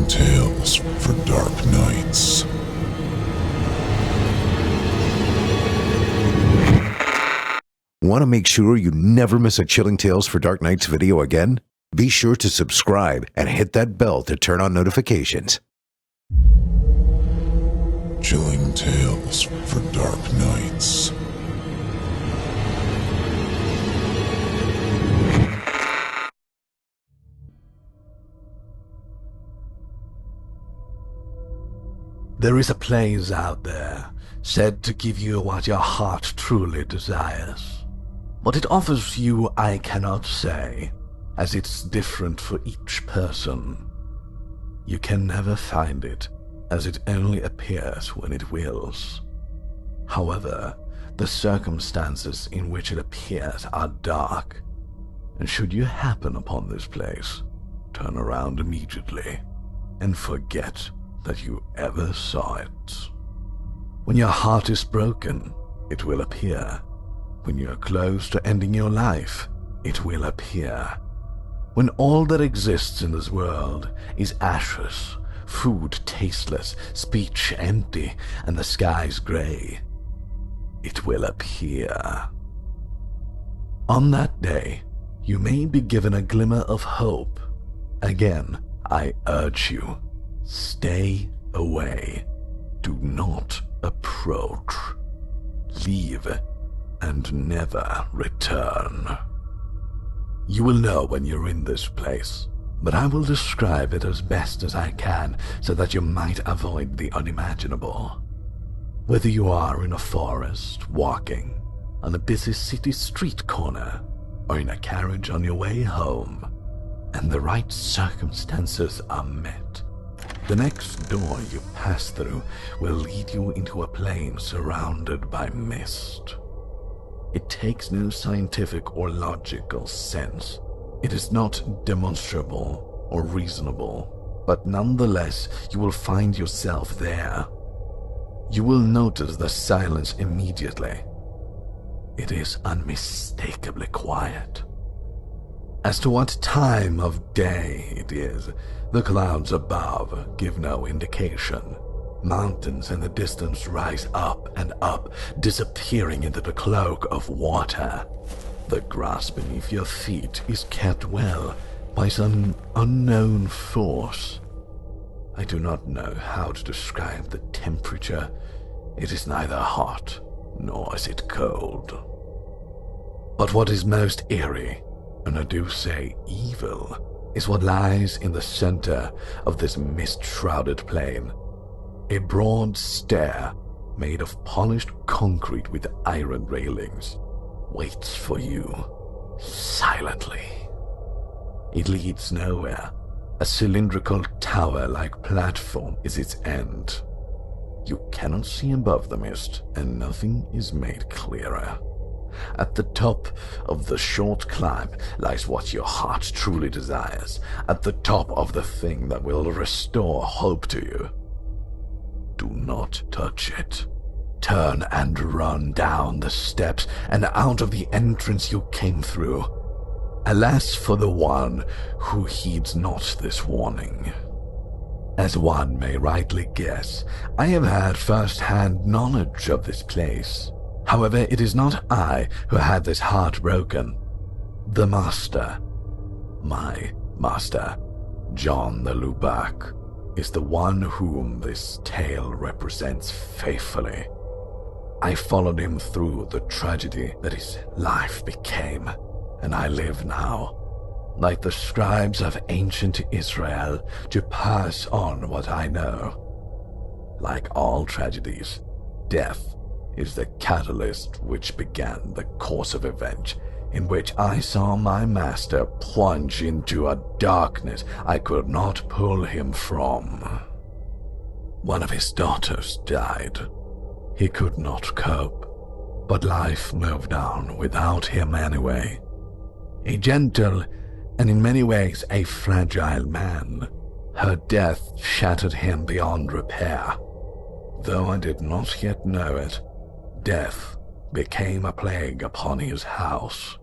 Chilling tales for dark nights. Want to make sure you never miss a Chilling Tales for Dark Nights video again? Be sure to subscribe and hit that bell to turn on notifications. Chilling tales for dark nights. There is a place out there, said to give you what your heart truly desires. What it offers you I cannot say, as it's different for each person. You can never find it, as it only appears when it wills. However, the circumstances in which it appears are dark, and should you happen upon this place, turn around immediately, and forget that you ever saw it. When your heart is broken, it will appear. When you are close to ending your life, it will appear. When all that exists in this world is ashes, food tasteless, speech empty, and the skies grey, it will appear. On that day, you may be given a glimmer of hope. Again, I urge you, stay away. Do not approach. Leave and never return. You will know when you're in this place, but I will describe it as best as I can so that you might avoid the unimaginable. Whether you are in a forest, walking, on a busy city street corner, or in a carriage on your way home, and the right circumstances are met, the next door you pass through will lead you into a plain surrounded by mist. It takes no scientific or logical sense. It is not demonstrable or reasonable, but nonetheless you will find yourself there. You will notice the silence immediately. It is unmistakably quiet. As to what time of day it is, the clouds above give no indication. Mountains in the distance rise up and up, disappearing into the cloak of water. The grass beneath your feet is kept well by some unknown force. I do not know how to describe the temperature. It is neither hot nor is it cold. But what is most eerie, and I do say evil, is what lies in the center of this mist-shrouded plain. A broad stair made of polished concrete with iron railings waits for you silently. It leads nowhere. A cylindrical tower-like platform is its end. You cannot see above the mist, and nothing is made clearer. At the top of the short climb lies what your heart truly desires, at the top of the thing that will restore hope to you. Do not touch it. Turn and run down the steps and out of the entrance you came through. Alas for the one who heeds not this warning. As one may rightly guess, I have had first-hand knowledge of this place. However, it is not I who had this heart broken. The master, my master, John the Lubak, is the one whom this tale represents faithfully. I followed him through the tragedy that his life became, and I live now, like the scribes of ancient Israel, to pass on what I know. Like all tragedies, death is the catalyst which began the course of events in which I saw my master plunge into a darkness I could not pull him from. One of his daughters died. He could not cope, but life moved on without him anyway. A gentle, and in many ways a fragile man, her death shattered him beyond repair. Though I did not yet know it, death became a plague upon his house.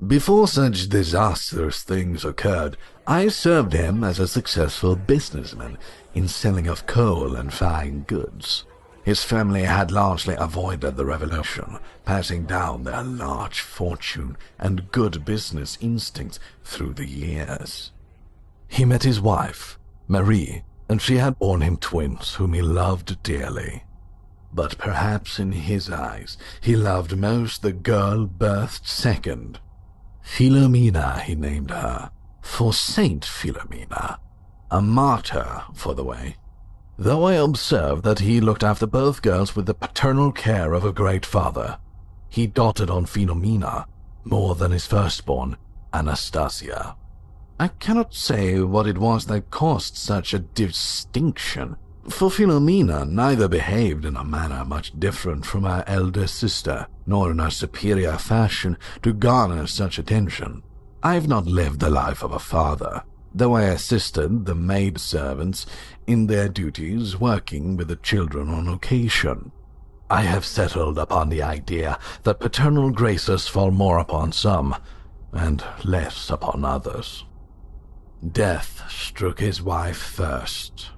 Before such disastrous things occurred, I served him as a successful businessman in selling of coal and fine goods. His family had largely avoided the revolution, passing down their large fortune and good business instincts through the years. He met his wife, Marie, and she had borne him twins whom he loved dearly. But perhaps in his eyes he loved most the girl birthed second. Philomena he named her, for Saint Philomena, a martyr for the way. Though I observed that he looked after both girls with the paternal care of a great father, he doted on Philomena more than his firstborn, Anastasia. I cannot say what it was that caused such a distinction, for Philomena neither behaved in a manner much different from her elder sister, nor in a superior fashion to garner such attention. I have not lived the life of a father, though I assisted the maid-servants in their duties, working with the children on occasion. I have settled upon the idea that paternal graces fall more upon some, and less upon others. Death struck his wife first.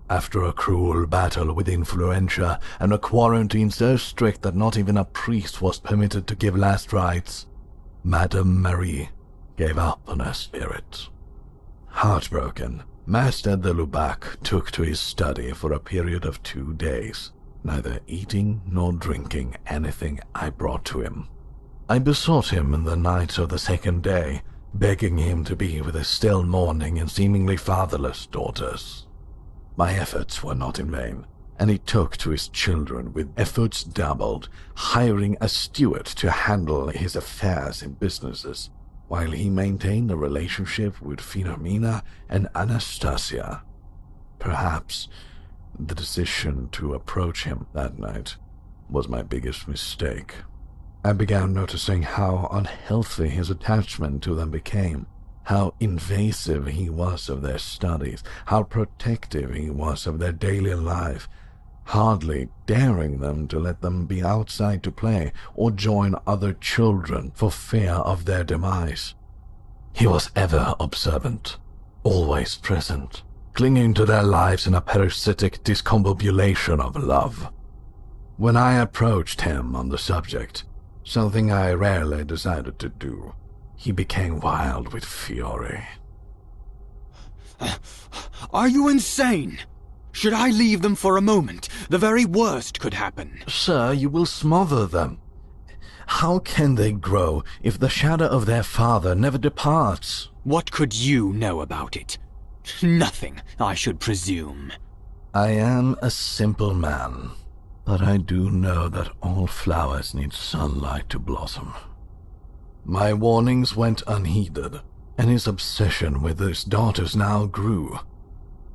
After a cruel battle with influenza and a quarantine so strict that not even a priest was permitted to give last rites, Madame Marie gave up on her spirit. Heartbroken, Master de Lubac took to his study for a period of 2 days, neither eating nor drinking anything I brought to him. I besought him in the night of the second day, begging him to be with his still mourning and seemingly fatherless daughters. My efforts were not in vain, and he took to his children with efforts doubled, hiring a steward to handle his affairs and businesses, while he maintained a relationship with Philomena and Anastasia. Perhaps the decision to approach him that night was my biggest mistake. I began noticing how unhealthy his attachment to them became, how invasive he was of their studies, how protective he was of their daily life, hardly daring them to let them be outside to play or join other children for fear of their demise. He was ever observant, always present, clinging to their lives in a parasitic discombobulation of love. When I approached him on the subject, something I rarely decided to do, he became wild with fury. Are you insane? Should I leave them for a moment? The very worst could happen. Sir, you will smother them. How can they grow if the shadow of their father never departs? What could you know about it? Nothing, I should presume. I am a simple man, but I do know that all flowers need sunlight to blossom. My warnings went unheeded, and his obsession with his daughters now grew.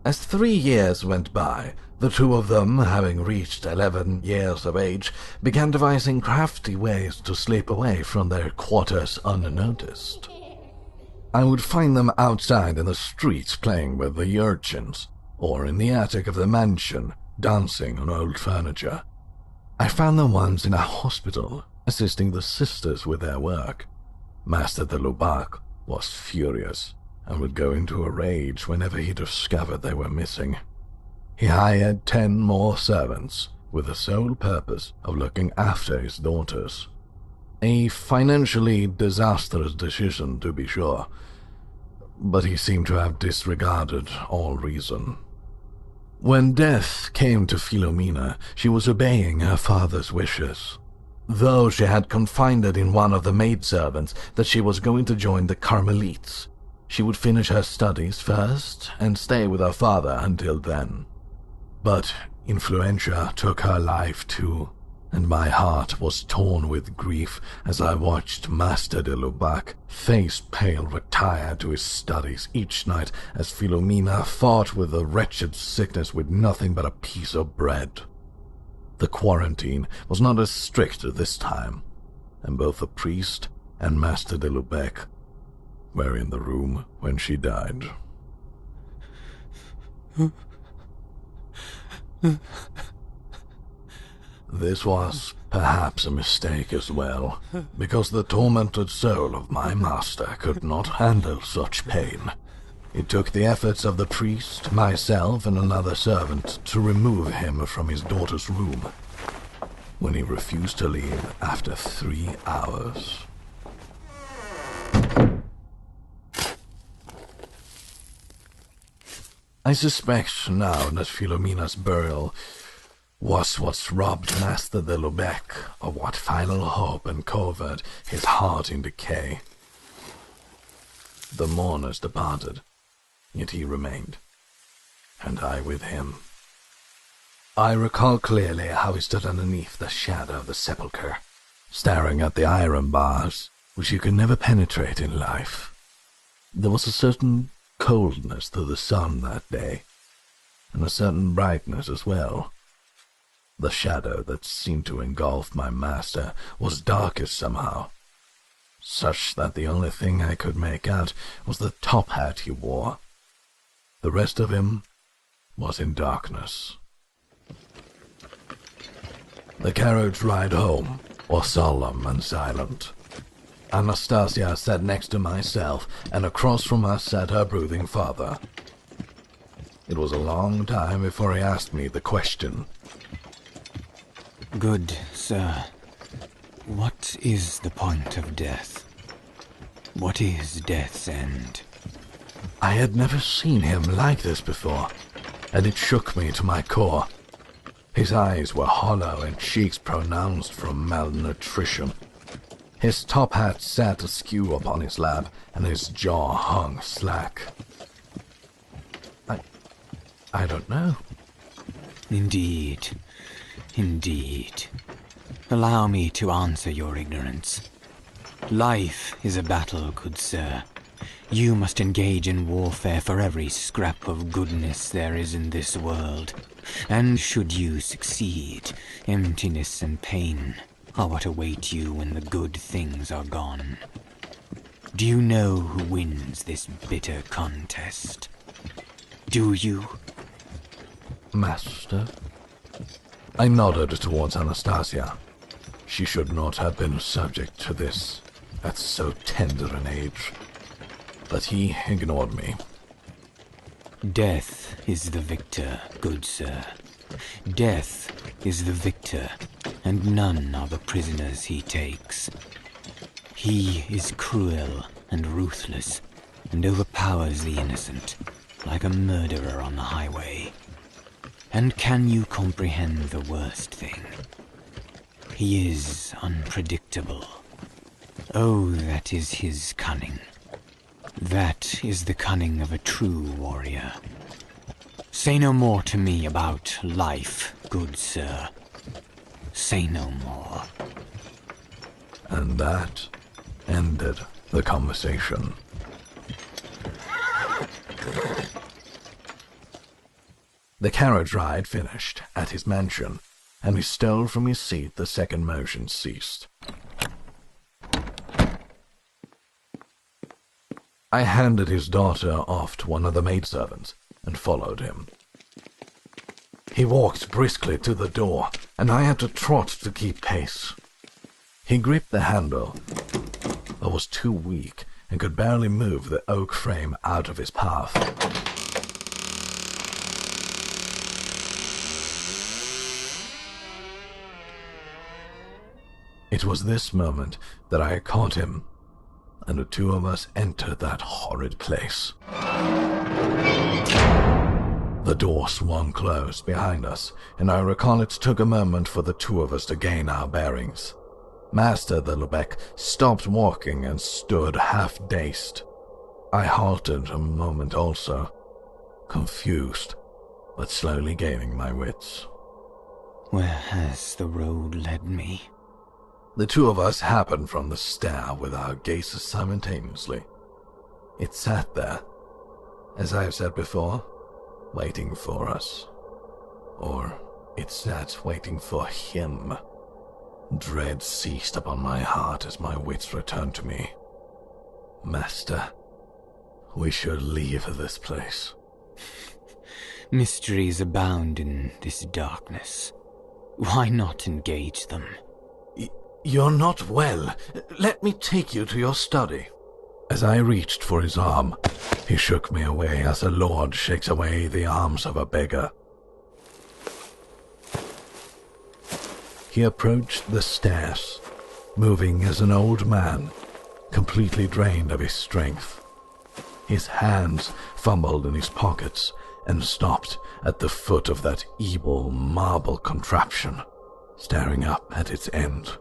As 3 years went by, the two of them, having reached 11 years of age, began devising crafty ways to slip away from their quarters unnoticed. I would find them outside in the streets playing with the urchins, or in the attic of the mansion, dancing on old furniture. I found them once in a hospital, assisting the sisters with their work. Master de Lubac was furious, and would go into a rage whenever he discovered they were missing. He hired 10 more servants, with the sole purpose of looking after his daughters. A financially disastrous decision, to be sure, but he seemed to have disregarded all reason. When death came to Philomena, she was obeying her father's wishes. Though she had confided in one of the maidservants that she was going to join the Carmelites, she would finish her studies first and stay with her father until then. But influenza took her life too, and my heart was torn with grief as I watched Master de Lubac, face pale, retire to his studies each night as Philomena fought with the wretched sickness with nothing but a piece of bread. The quarantine was not as strict this time, and both the priest and Master de Lubac were in the room when she died. This was perhaps a mistake as well, because the tormented soul of my master could not handle such pain. It took the efforts of the priest, myself, and another servant to remove him from his daughter's room. When he refused to leave after 3 hours. I suspect now that Philomena's burial was what's robbed Master de Lubeck of what final hope uncovered his heart in decay. The mourners departed, yet he remained, and I with him. I recall clearly how he stood underneath the shadow of the sepulchre, staring at the iron bars, which you could never penetrate in life. There was a certain coldness to the sun that day, and a certain brightness as well. The shadow that seemed to engulf my master was darkest somehow, such that the only thing I could make out was the top hat he wore. The rest of him was in darkness. The carriage ride home was solemn and silent. Anastasia sat next to myself, and across from us sat her brooding father. It was a long time before he asked me the question. Good sir, what is the point of death? What is death's end? I had never seen him like this before, and it shook me to my core. His eyes were hollow and cheeks pronounced from malnutrition. His top hat sat askew upon his lap, and his jaw hung slack. I don't know. Indeed. Allow me to answer your ignorance. Life is a battle, good sir. You must engage in warfare for every scrap of goodness there is in this world. And should you succeed, emptiness and pain are what await you when the good things are gone. Do you know who wins this bitter contest? Do you? Master? I nodded towards Anastasia. She should not have been subject to this at so tender an age. But he ignored me. Death is the victor, good sir. Death is the victor, and none are the prisoners he takes. He is cruel and ruthless, and overpowers the innocent, like a murderer on the highway. And can you comprehend the worst thing? He is unpredictable. Oh, that is his cunning. That is the cunning of a true warrior. Say no more to me about life, good sir. Say no more. And that ended the conversation. The carriage ride finished at his mansion, and he stole from his seat the second motion ceased. I handed his daughter off to one of the maidservants and followed him. He walked briskly to the door, and I had to trot to keep pace. He gripped the handle, but was too weak and could barely move the oak frame out of his path. It was this moment that I caught him, and the two of us entered that horrid place. The door swung closed behind us, and I recall it took a moment for the two of us to gain our bearings. Master de Lubeck stopped walking and stood half-dazed. I halted a moment also, confused, but slowly gaining my wits. Where has the road led me? The two of us happened from the stair with our gazes simultaneously. It sat there, as I have said before, waiting for us. Or it sat waiting for him. Dread seized upon my heart as my wits returned to me. Master, we should leave this place. Mysteries abound in this darkness. Why not engage them? You're not well. Let me take you to your study. As I reached for his arm, he shook me away as a lord shakes away the arms of a beggar. He approached the stairs, moving as an old man, completely drained of his strength. His hands fumbled in his pockets and stopped at the foot of that evil marble contraption, staring up at its end.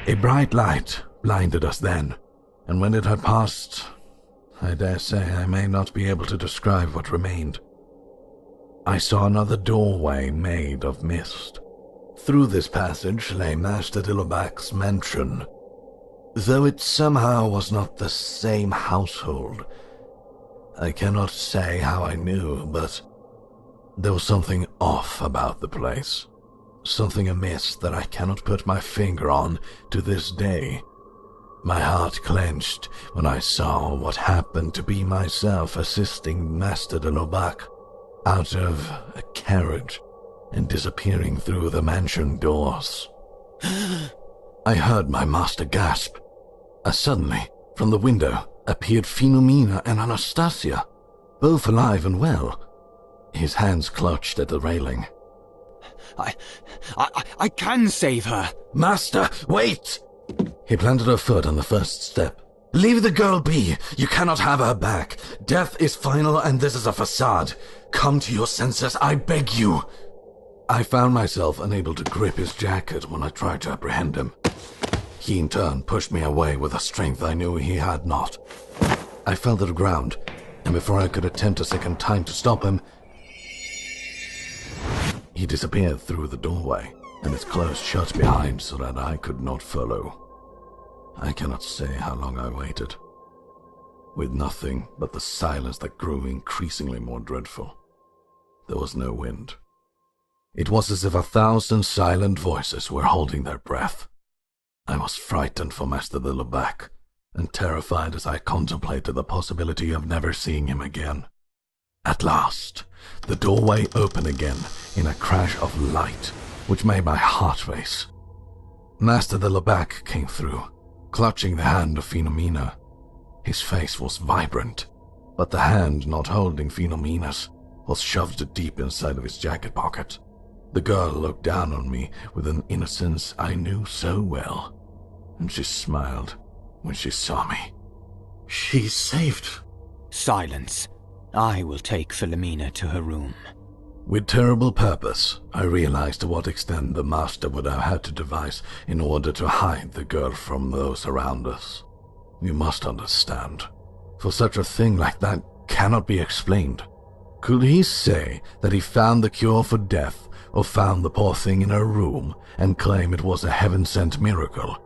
A bright light blinded us then, and when it had passed, I dare say I may not be able to describe what remained. I saw another doorway made of mist. Through this passage lay Master Dillobac's mansion, though it somehow was not the same household. I cannot say how I knew, but there was something off about the place. Something amiss that I cannot put my finger on to this day. My heart clenched when I saw what happened to be myself assisting Master Dillobach out of a carriage and disappearing through the mansion doors. I heard my master gasp, as suddenly, from the window, appeared Philomena and Anastasia, both alive and well. His hands clutched at the railing. I can save her! Master, wait! He planted a foot on the first step. Leave the girl be. You cannot have her back. Death is final and this is a facade. Come to your senses, I beg you. I found myself unable to grip his jacket when I tried to apprehend him. He in turn pushed me away with a strength I knew he had not. I fell to the ground, and before I could attempt a second time to stop him, he disappeared through the doorway, and it closed shut behind so that I could not follow. I cannot say how long I waited, with nothing but the silence that grew increasingly more dreadful. There was no wind. It was as if 1,000 silent voices were holding their breath. I was frightened for Master Dillobach, and terrified as I contemplated the possibility of never seeing him again. At last, the doorway opened again in a crash of light, which made my heart race. Master Dillobach came through, clutching the hand of Philomena. His face was vibrant, but the hand not holding Philomena's was shoved deep inside of his jacket pocket. The girl looked down on me with an innocence I knew so well, and she smiled when she saw me. She's saved. Silence. I will take Philomena to her room. With terrible purpose, I realized to what extent the master would have had to devise in order to hide the girl from those around us. You must understand, for such a thing like that cannot be explained. Could he say that he found the cure for death, or found the poor thing in her room, and claim it was a heaven-sent miracle?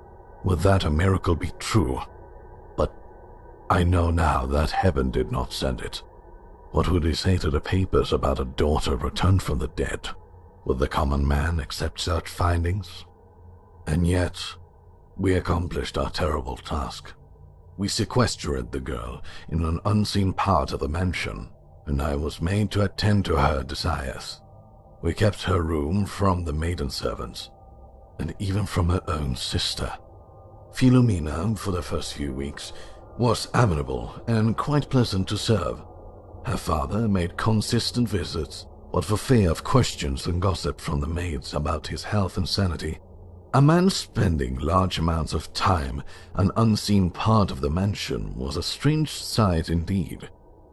Would that a miracle be true? But I know now that heaven did not send it. What would he say to the papers about a daughter returned from the dead? Would the common man accept such findings? And yet, we accomplished our terrible task. We sequestered the girl in an unseen part of the mansion, and I was made to attend to her desires. We kept her room from the maiden servants, and even from her own sister. Philomena, for the first few weeks, was amenable and quite pleasant to serve. Her father made consistent visits, but for fear of questions and gossip from the maids about his health and sanity, a man spending large amounts of time an unseen part of the mansion was a strange sight indeed.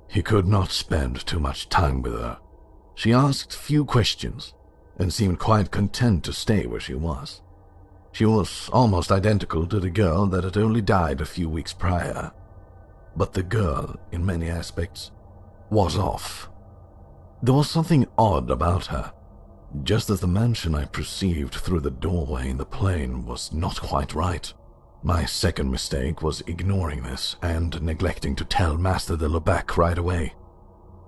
He could not spend too much time with her. She asked few questions, and seemed quite content to stay where she was. She was almost identical to the girl that had only died a few weeks prior. But the girl, in many aspects, was off. There was something odd about her, just as the mansion I perceived through the doorway in the plain was not quite right. My second mistake was ignoring this and neglecting to tell Master Dillobach right away.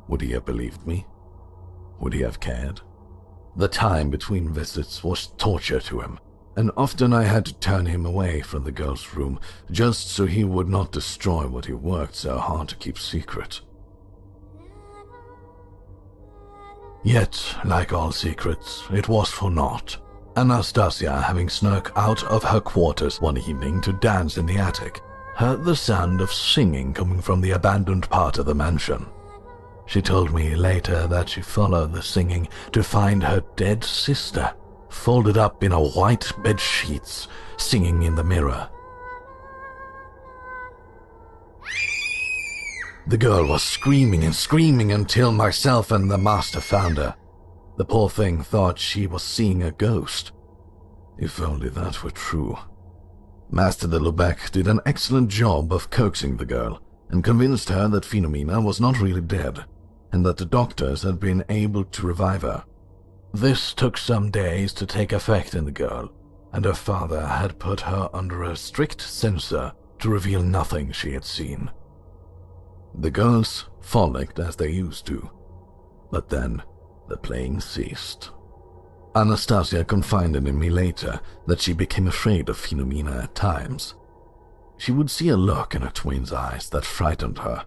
Would he have believed me? Would he have cared? The time between visits was torture to him, and often I had to turn him away from the girl's room just so he would not destroy what he worked so hard to keep secret. Yet, like all secrets, it was for naught. Anastasia, having snuck out of her quarters one evening to dance in the attic, heard the sound of singing coming from the abandoned part of the mansion. She told me later that she followed the singing to find her dead sister, folded up in a white bed sheets, singing in the mirror. The girl was screaming and screaming until myself and the master found her. The poor thing thought she was seeing a ghost. If only that were true. Master de Lubeck did an excellent job of coaxing the girl and convinced her that Philomena was not really dead and that the doctors had been able to revive her. This took some days to take effect in the girl, and her father had put her under a strict censor to reveal nothing she had seen. The girls frolicked as they used to, but then the playing ceased. Anastasia confided in me later that she became afraid of Philomena at times. She would see a look in her twin's eyes that frightened her.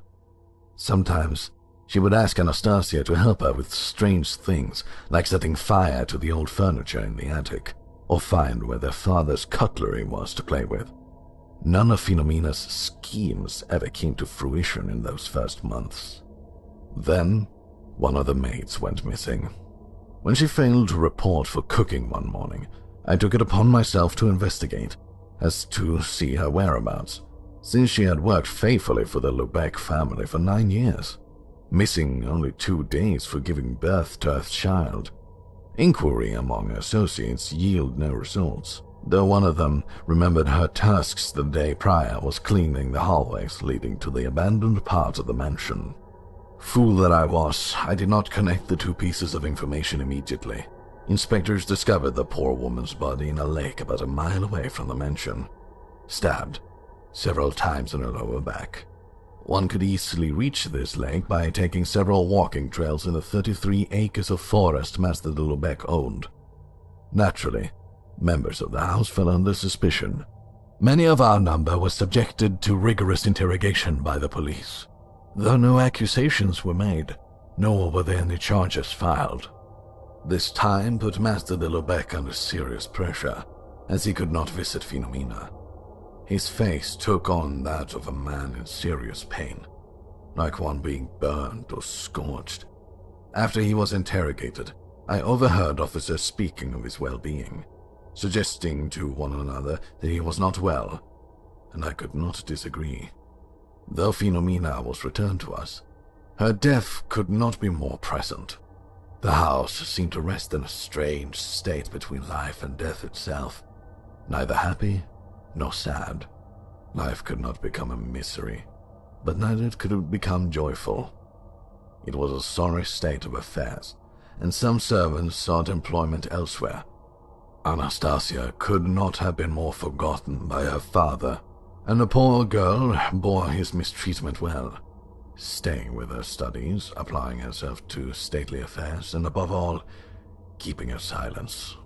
Sometimes she would ask Anastasia to help her with strange things, like setting fire to the old furniture in the attic, or find where their father's cutlery was to play with. None of Philomena's schemes ever came to fruition in those first months. Then, one of the maids went missing. When she failed to report for cooking one morning, I took it upon myself to investigate, as to see her whereabouts, since she had worked faithfully for the Lubeck family for 9 years, missing only 2 days for giving birth to her child. Inquiry among her associates yielded no results, though one of them remembered her tasks the day prior was cleaning the hallways leading to the abandoned part of the mansion. Fool that I was, I did not connect the 2 pieces of information immediately. Inspectors discovered the poor woman's body in a lake about a mile away from the mansion, stabbed several times in her lower back. One could easily reach this lake by taking several walking trails in the 33 acres of forest Master de Lubeck owned. Naturally, members of the house fell under suspicion. Many of our number were subjected to rigorous interrogation by the police, though no accusations were made, nor were there any charges filed. This time put Master de Lubeck under serious pressure, as he could not visit Philomena. His face took on that of a man in serious pain, like one being burned or scorched. After he was interrogated, I overheard officers speaking of his well-being, suggesting to one another that he was not well, and I could not disagree. Though Philomena was returned to us, her death could not be more present. The house seemed to rest in a strange state between life and death itself, neither happy nor sad. Life could not become a misery, but neither could it become joyful. It was a sorry state of affairs, and some servants sought employment elsewhere. Anastasia could not have been more forgotten by her father, and the poor girl bore his mistreatment well, staying with her studies, applying herself to stately affairs, and above all, keeping her silence.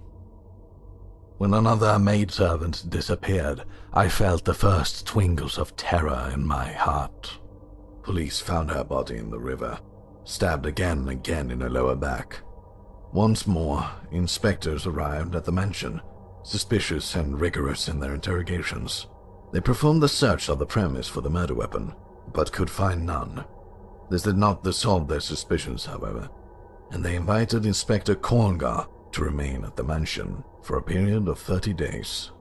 When another maidservant disappeared, I felt the first twinkles of terror in my heart. Police found her body in the river, stabbed again and again in her lower back. Once more, inspectors arrived at the mansion, suspicious and rigorous in their interrogations. They performed a search of the premise for the murder weapon, but could find none. This did not dissolve their suspicions, however, and they invited Inspector Korngar to remain at the mansion for a period of 30 days.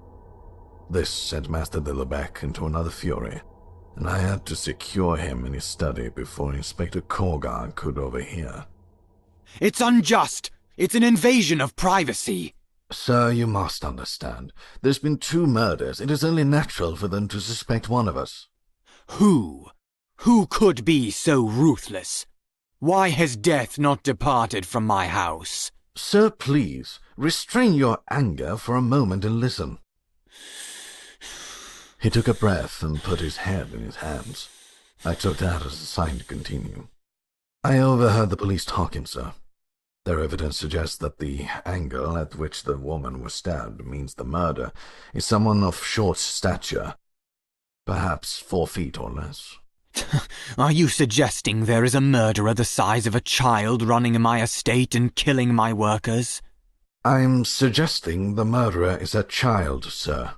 This sent Master de Lubeck into another fury, and I had to secure him in his study before Inspector Korngar could overhear. It's unjust! It's an invasion of privacy! Sir, you must understand. There's been 2 murders. It is only natural for them to suspect one of us. Who? Who could be so ruthless? Why has death not departed from my house? Sir, please, restrain your anger for a moment and listen. He took a breath and put his head in his hands. I took that as a sign to continue. I overheard the police talking, sir. Their evidence suggests that the angle at which the woman was stabbed means the murder is someone of short stature, perhaps 4 feet or less. Are you suggesting there is a murderer the size of a child running my estate and killing my workers? I'm suggesting the murderer is a child, sir.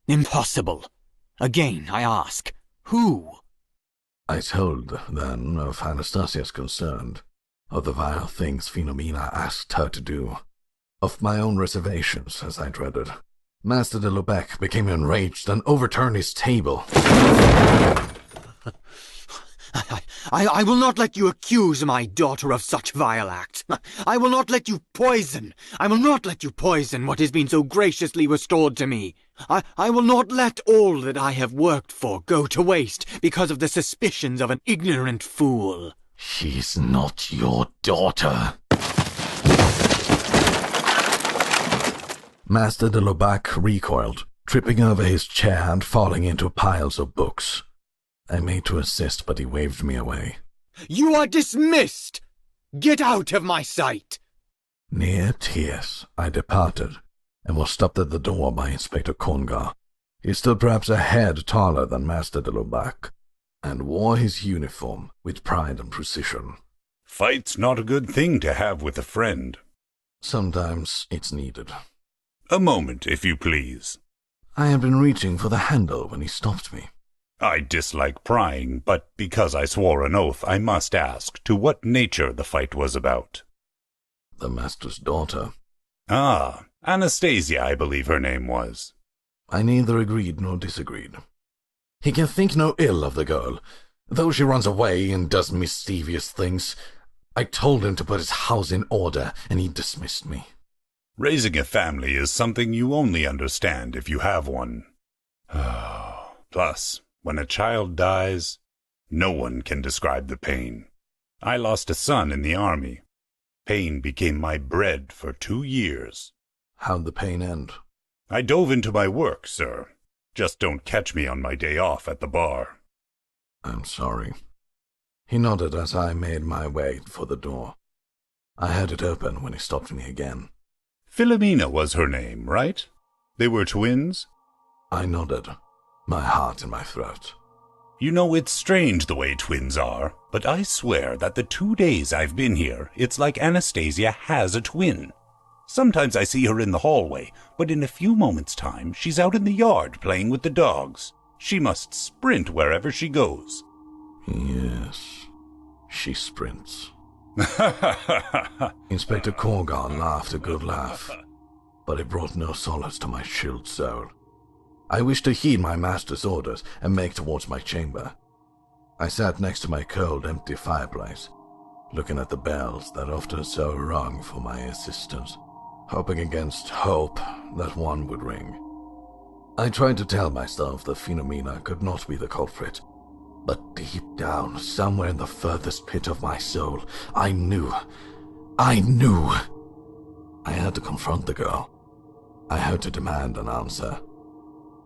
Impossible. Again, I ask, who? I told, then, of Anastasia's concern, of the vile things Philomena asked her to do, of my own reservations, as I dreaded. Master de Lubeck became enraged and overturned his table. I will not let you accuse my daughter of such vile acts. I will not let you poison what has been so graciously restored to me. I will not let all that I have worked for go to waste because of the suspicions of an ignorant fool. She's not your daughter. Master de Lubeck recoiled, tripping over his chair and falling into piles of books. I made to assist, but he waved me away. You are dismissed! Get out of my sight! Near tears, I departed, and was stopped at the door by Inspector Congar. He stood perhaps a head taller than Master de Lubeck, and wore his uniform with pride and precision. Fight's not a good thing to have with a friend. Sometimes it's needed. A moment, if you please. I had been reaching for the handle when he stopped me. I dislike prying, but because I swore an oath, I must ask to what nature the fight was about. The master's daughter. Ah, Anastasia, I believe her name was. I neither agreed nor disagreed. He can think no ill of the girl, though she runs away and does mischievous things. I told him to put his house in order, and he dismissed me. Raising a family is something you only understand if you have one. Plus, when a child dies, no one can describe the pain. I lost a son in the army. Pain became my bread for 2 years. How'd the pain end? I dove into my work, sir. Just don't catch me on my day off at the bar. I'm sorry. He nodded as I made my way for the door. I had it open when he stopped me again. Philomena was her name, right? They were twins? I nodded, my heart in my throat. You know, it's strange the way twins are, but I swear that the 2 days I've been here, it's like Anastasia has a twin. Sometimes I see her in the hallway, but in a few moments' time, she's out in the yard playing with the dogs. She must sprint wherever she goes. Yes, she sprints. Inspector Corgar laughed a good laugh, but it brought no solace to my chilled soul. I wished to heed my master's orders and make towards my chamber. I sat next to my cold, empty fireplace, looking at the bells that often so rung for my assistance, hoping against hope that one would ring. I tried to tell myself that Philomena could not be the culprit, but deep down, somewhere in the furthest pit of my soul, I knew. I had to confront the girl. I had to demand an answer.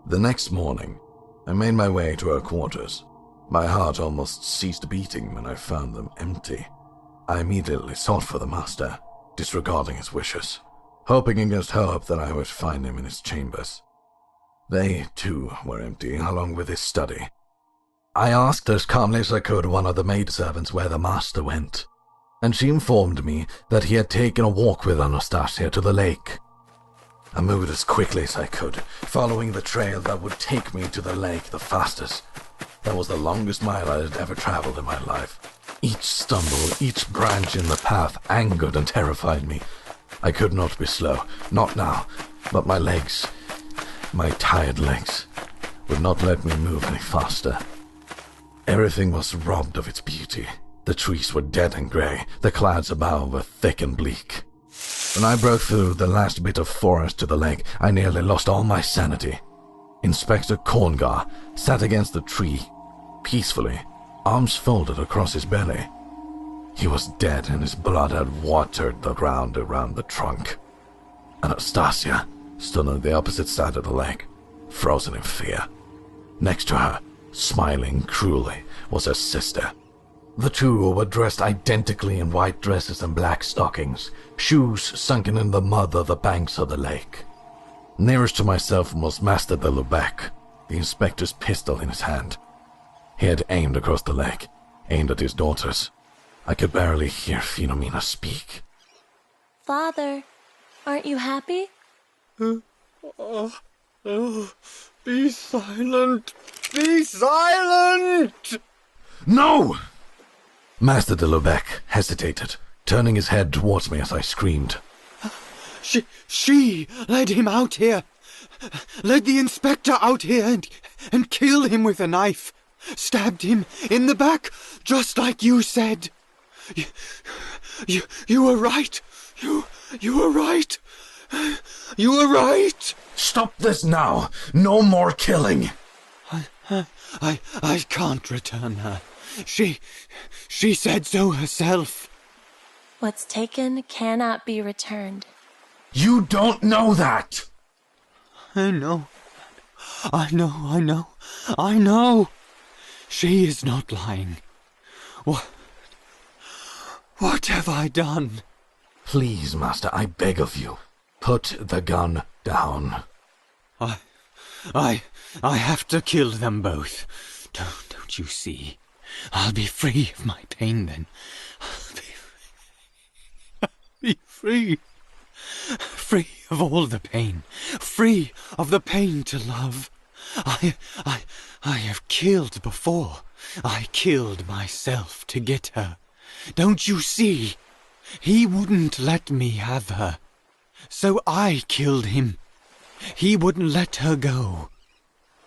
The next morning, I made my way to her quarters. My heart almost ceased beating when I found them empty. I immediately sought for the master, disregarding his wishes, hoping against hope that I would find him in his chambers. They, too, were empty, along with his study. I asked as calmly as I could one of the maidservants where the master went, and she informed me that he had taken a walk with Anastasia to the lake. I moved as quickly as I could, following the trail that would take me to the lake the fastest. That was the longest mile I had ever traveled in my life. Each stumble, each branch in the path angered and terrified me. I could not be slow, not now, but my legs, my tired legs, would not let me move any faster. Everything was robbed of its beauty. The trees were dead and grey, the clouds above were thick and bleak. When I broke through the last bit of forest to the lake, I nearly lost all my sanity. Inspector Congar sat against the tree, peacefully, arms folded across his belly. He was dead and his blood had watered the ground around the trunk. Anastasia stood on the opposite side of the lake, frozen in fear. Next to her, smiling cruelly, was her sister. The two were dressed identically in white dresses and black stockings, shoes sunken in the mud of the banks of the lake. Nearest to myself was Master de Lubeck, the inspector's pistol in his hand. He had aimed across the leg, aimed at his daughters. I could barely hear Philomena speak. Father, aren't you happy? Be silent! Be silent! No! Master de Lubec hesitated, turning his head towards me as I screamed. She led him out here. Led the inspector out here and killed him with a knife. Stabbed him in the back, just like you said. You were right. You were right. You were right. Stop this now! No more killing! I can't return her. She said so herself. What's taken cannot be returned. You don't know that! I know. I know. She is not lying. What have I done? Please, Master, I beg of you, put the gun down. I have to kill them both. Don't you see? I'll be free of my pain then. I'll be free. Free of all the pain. Free of the pain to love. I have killed before. I killed myself to get her. Don't you see? He wouldn't let me have her. So I killed him. He wouldn't let her go.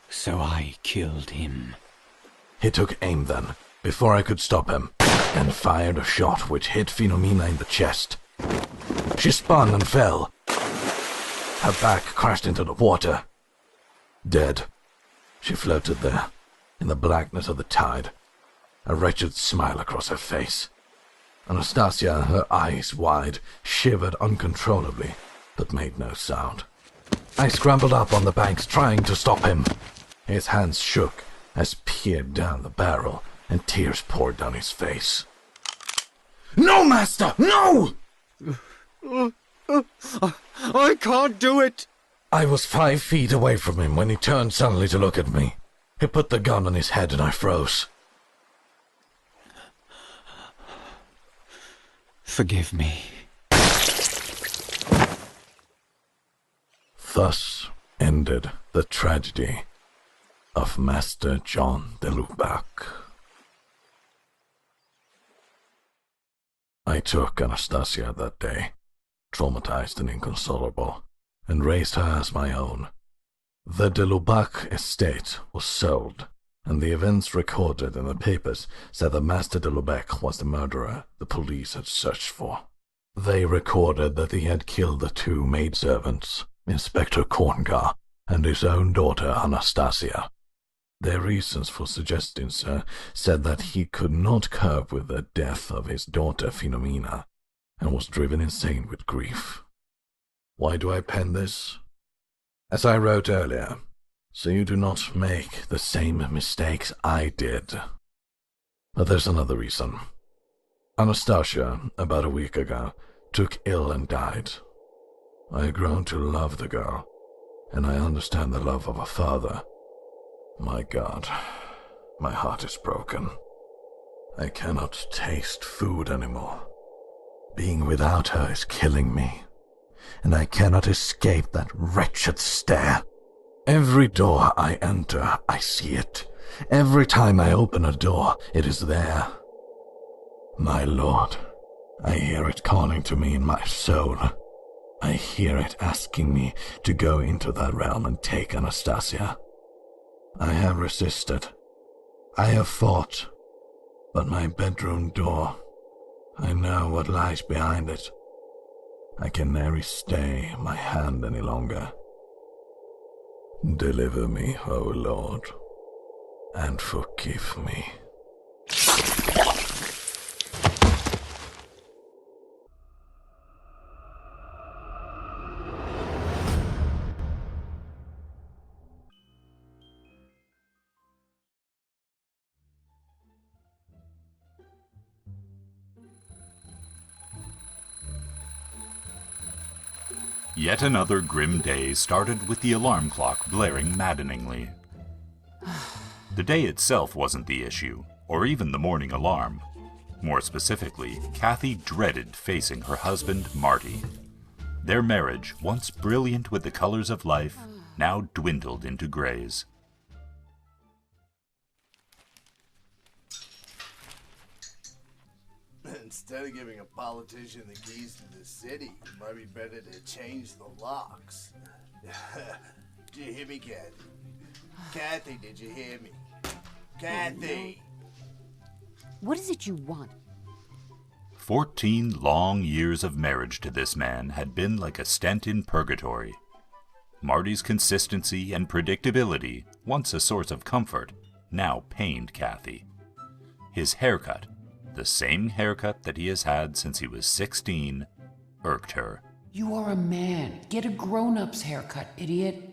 So I killed him. He took aim then, before I could stop him, and fired a shot which hit Philomena in the chest. She spun and fell. Her back crashed into the water. Dead. She floated there, in the blackness of the tide, a wretched smile across her face. Anastasia, her eyes wide, shivered uncontrollably, but made no sound. I scrambled up on the banks, trying to stop him. His hands shook as peered down the barrel, and tears poured down his face. No, Master! No! I can't do it! I was 5 feet away from him when he turned suddenly to look at me. He put the gun on his head and I froze. Forgive me. Thus ended the tragedy of Master John de Lubac. I took Anastasia that day, traumatized and inconsolable, and raised her as my own. The de Lubac estate was sold, and the events recorded in the papers said that Master de Lubac was the murderer the police had searched for. They recorded that he had killed the 2 maidservants, Inspector Corngar and his own daughter Anastasia. Their reasons for suggesting so said that he could not cope with the death of his daughter Philomena, and was driven insane with grief. Why do I pen this? As I wrote earlier, so you do not make the same mistakes I did. But there's another reason. Anastasia, about a week ago, took ill and died. I have grown to love the girl, and I understand the love of a father. My God, my heart is broken. I cannot taste food anymore. Being without her is killing me, and I cannot escape that wretched stare. Every door I enter, I see it. Every time I open a door, it is there. My Lord, I hear it calling to me in my soul. I hear it asking me to go into that realm and take Anastasia. I have resisted. I have fought. But my bedroom door, I know what lies behind it. I can nary stay my hand any longer. Deliver me, O Lord, and forgive me. Yet another grim day started with the alarm clock blaring maddeningly. The day itself wasn't the issue, or even the morning alarm. More specifically, Kathy dreaded facing her husband, Marty. Their marriage, once brilliant with the colors of life, now dwindled into grays. Instead of giving a politician the keys to the city, it might be better to change the locks. Did you hear me, Kathy? Kathy, did you hear me? Kathy! What is it you want? 14 long years of marriage to this man had been like a stent in purgatory. Marty's consistency and predictability, once a source of comfort, now pained Kathy. His haircut, the same haircut that he has had since he was 16, irked her. You are a man. Get a grown-up's haircut, idiot.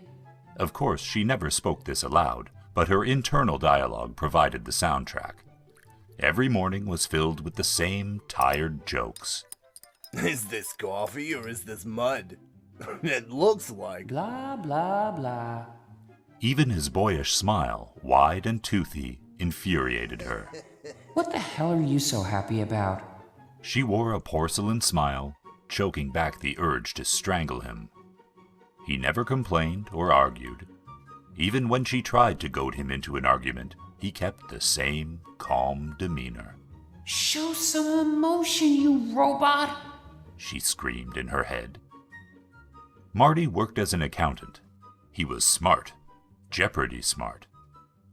Of course, she never spoke this aloud, but her internal dialogue provided the soundtrack. Every morning was filled with the same tired jokes. Is this coffee or is this mud? It looks like... Blah, blah, blah. Even his boyish smile, wide and toothy, infuriated her. What the hell are you so happy about? She wore a porcelain smile, choking back the urge to strangle him. He never complained or argued. Even when she tried to goad him into an argument, he kept the same calm demeanor. Show some emotion, you robot! She screamed in her head. Marty worked as an accountant. He was smart, Jeopardy smart.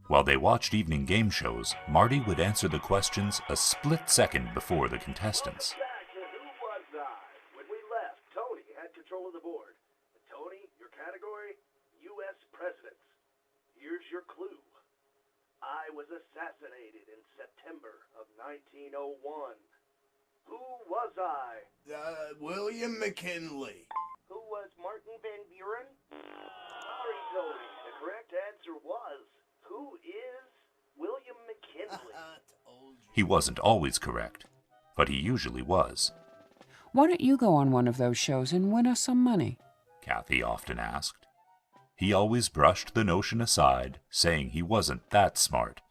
While they watched evening game shows, Marty would answer the questions a split second before the contestants. Who was I? When we left, Tony had control of the board. Tony, your category? U.S. presidents. Here's your clue. I was assassinated in September of 1901. Who was I? William McKinley. Who was Martin Van Buren? Sorry, Tony. The correct answer was, who is William McKinley? He wasn't always correct, but he usually was. Why don't you go on one of those shows and win us some money? Kathy often asked. He always brushed the notion aside, saying he wasn't that smart,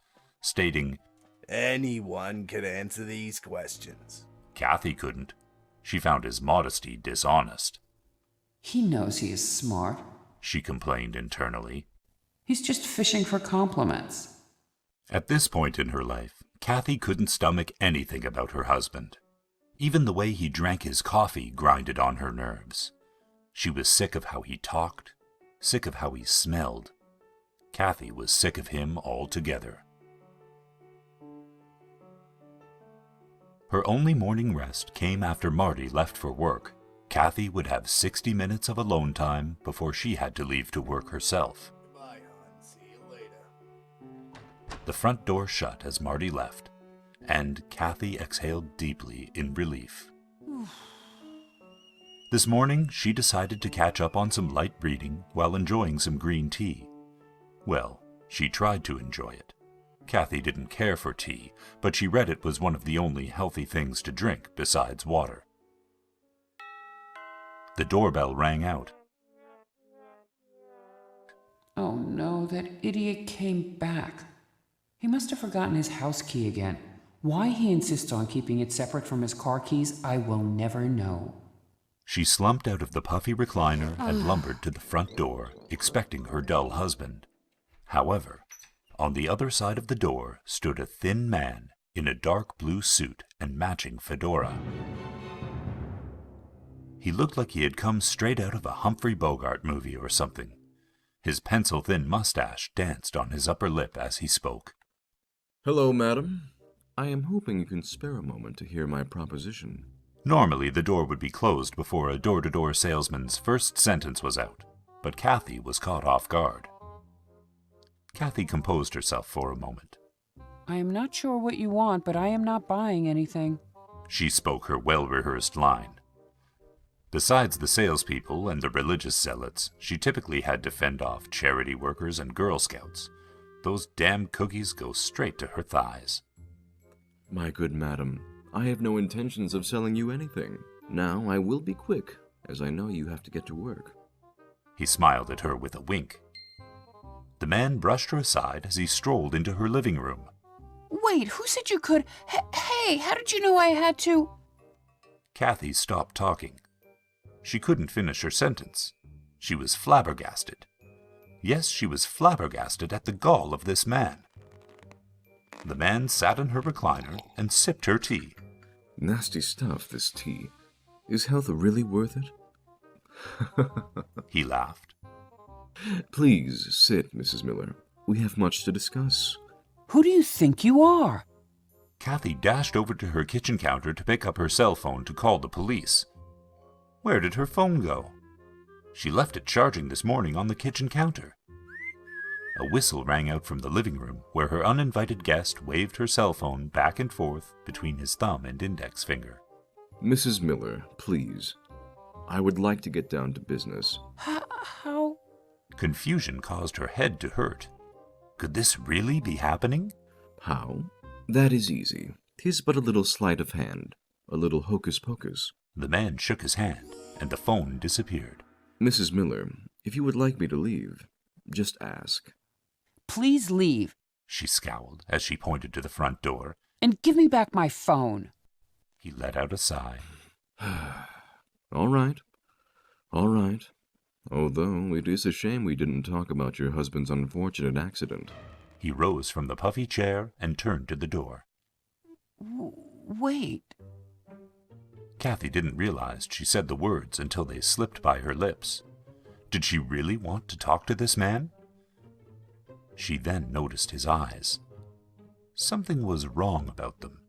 stating, Anyone could answer these questions. Kathy couldn't. She found his modesty dishonest. He knows he is smart. She complained internally. He's just fishing for compliments. At this point in her life, Kathy couldn't stomach anything about her husband. Even the way he drank his coffee grinded on her nerves. She was sick of how he talked, sick of how he smelled. Kathy was sick of him altogether. Her only morning rest came after Marty left for work. Kathy would have 60 minutes of alone time before she had to leave to work herself. Goodbye, hon. See you later. The front door shut as Marty left, and Kathy exhaled deeply in relief. This morning, she decided to catch up on some light reading while enjoying some green tea. Well, she tried to enjoy it. Kathy didn't care for tea, but she read it was one of the only healthy things to drink besides water. The doorbell rang out. Oh no, that idiot came back. He must have forgotten his house key again. Why he insists on keeping it separate from his car keys, I will never know. She slumped out of the puffy recliner and lumbered to the front door, expecting her dull husband. However, on the other side of the door stood a thin man in a dark blue suit and matching fedora. He looked like he had come straight out of a Humphrey Bogart movie or something. His pencil-thin mustache danced on his upper lip as he spoke. Hello, madam. I am hoping you can spare a moment to hear my proposition. Normally, the door would be closed before a door-to-door salesman's first sentence was out, but Kathy was caught off guard. Kathy composed herself for a moment. I am not sure what you want, but I am not buying anything. She spoke her well-rehearsed line. Besides the salespeople and the religious zealots, she typically had to fend off charity workers and Girl Scouts. Those damn cookies go straight to her thighs. My good madam, I have no intentions of selling you anything. Now I will be quick, as I know you have to get to work. He smiled at her with a wink. The man brushed her aside as he strolled into her living room. Wait, who said you could? Hey, how did you know I had to? Kathy stopped talking. She couldn't finish her sentence. She was flabbergasted. Yes, she was flabbergasted at the gall of this man. The man sat in her recliner and sipped her tea. Nasty stuff, this tea. Is health really worth it? He laughed. Please sit, Mrs. Miller. We have much to discuss. Who do you think you are? Kathy dashed over to her kitchen counter to pick up her cell phone to call the police. Where did her phone go? She left it charging this morning on the kitchen counter. A whistle rang out from the living room, where her uninvited guest waved her cell phone back and forth between his thumb and index finger. Mrs. Miller, please. I would like to get down to business. How? Confusion caused her head to hurt. Could this really be happening? How? That is easy. 'Tis but a little sleight of hand, a little hocus pocus. The man shook his hand, and the phone disappeared. Mrs. Miller, if you would like me to leave, just ask. Please leave. She scowled as she pointed to the front door. And give me back my phone. He let out a sigh. All right. All right. Although it is a shame we didn't talk about your husband's unfortunate accident. He rose from the puffy chair and turned to the door. Wait. Kathy didn't realize she said the words until they slipped by her lips. Did she really want to talk to this man? She then noticed his eyes. Something was wrong about them.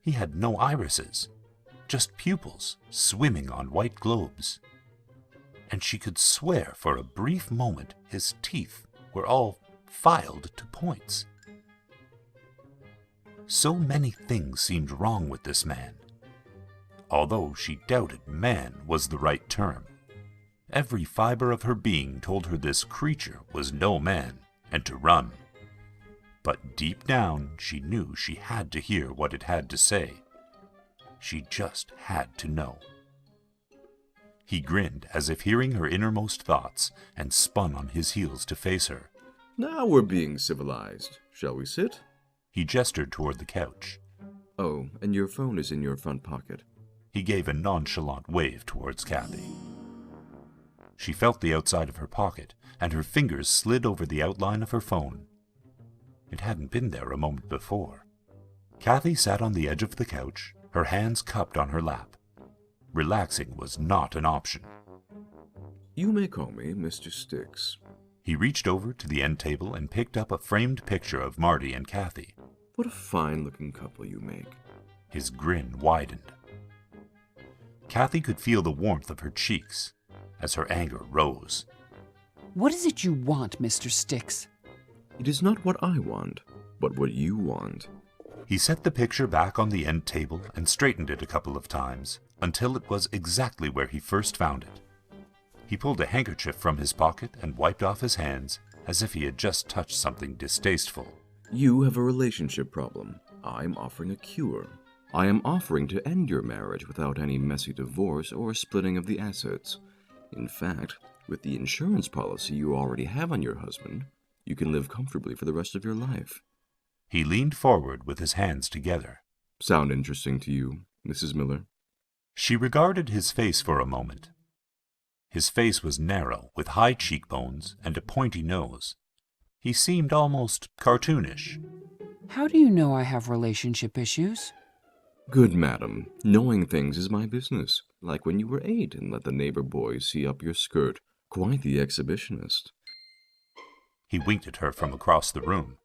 He had no irises, just pupils swimming on white globes. And she could swear for a brief moment his teeth were all filed to points. So many things seemed wrong with this man. Although she doubted man was the right term. Every fiber of her being told her this creature was no man, and to run. But deep down, she knew she had to hear what it had to say. She just had to know. He grinned as if hearing her innermost thoughts, and spun on his heels to face her. Now we're being civilized. Shall we sit? He gestured toward the couch. Oh, and your phone is in your front pocket. He gave a nonchalant wave towards Kathy. She felt the outside of her pocket, and her fingers slid over the outline of her phone. It hadn't been there a moment before. Kathy sat on the edge of the couch, her hands cupped on her lap. Relaxing was not an option. You may call me Mr. Sticks. He reached over to the end table and picked up a framed picture of Marty and Kathy. What a fine-looking couple you make. His grin widened. Kathy could feel the warmth of her cheeks as her anger rose. What is it you want, Mr. Sticks? It is not what I want, but what you want. He set the picture back on the end table and straightened it a couple of times until it was exactly where he first found it. He pulled a handkerchief from his pocket and wiped off his hands as if he had just touched something distasteful. You have a relationship problem. I'm offering a cure. I am offering to end your marriage without any messy divorce or splitting of the assets. In fact, with the insurance policy you already have on your husband, you can live comfortably for the rest of your life. He leaned forward with his hands together. Sound interesting to you, Mrs. Miller? She regarded his face for a moment. His face was narrow, with high cheekbones and a pointy nose. He seemed almost cartoonish. How do you know I have relationship issues? Good madam, knowing things is my business, like when you were 8 and let the neighbor boys see up your skirt. Quite the exhibitionist. He winked at her from across the room.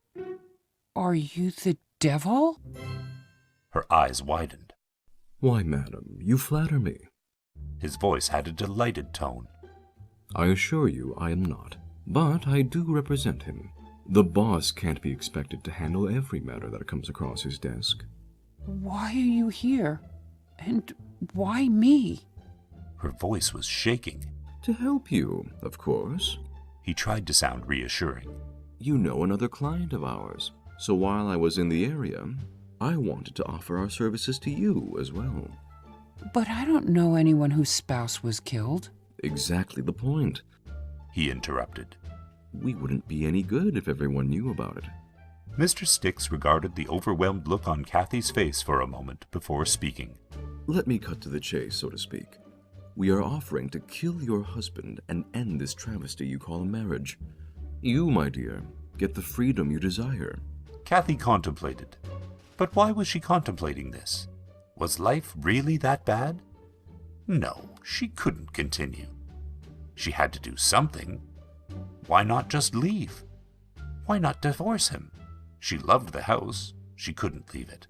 Are you the devil? Her eyes widened. Why, madam, you flatter me. His voice had a delighted tone. I assure you I am not, but I do represent him. The boss can't be expected to handle every matter that comes across his desk. Why are you here? And why me? Her voice was shaking. To help you, of course. He tried to sound reassuring. You know another client of ours, so while I was in the area, I wanted to offer our services to you as well. But I don't know anyone whose spouse was killed. Exactly the point. He interrupted. We wouldn't be any good if everyone knew about it. Mr. Sticks regarded the overwhelmed look on Kathy's face for a moment before speaking. Let me cut to the chase, so to speak. We are offering to kill your husband and end this travesty you call a marriage. You, my dear, get the freedom you desire. Kathy contemplated. But why was she contemplating this? Was life really that bad? No, she couldn't continue. She had to do something. Why not just leave? Why not divorce him? She loved the house. She couldn't leave it.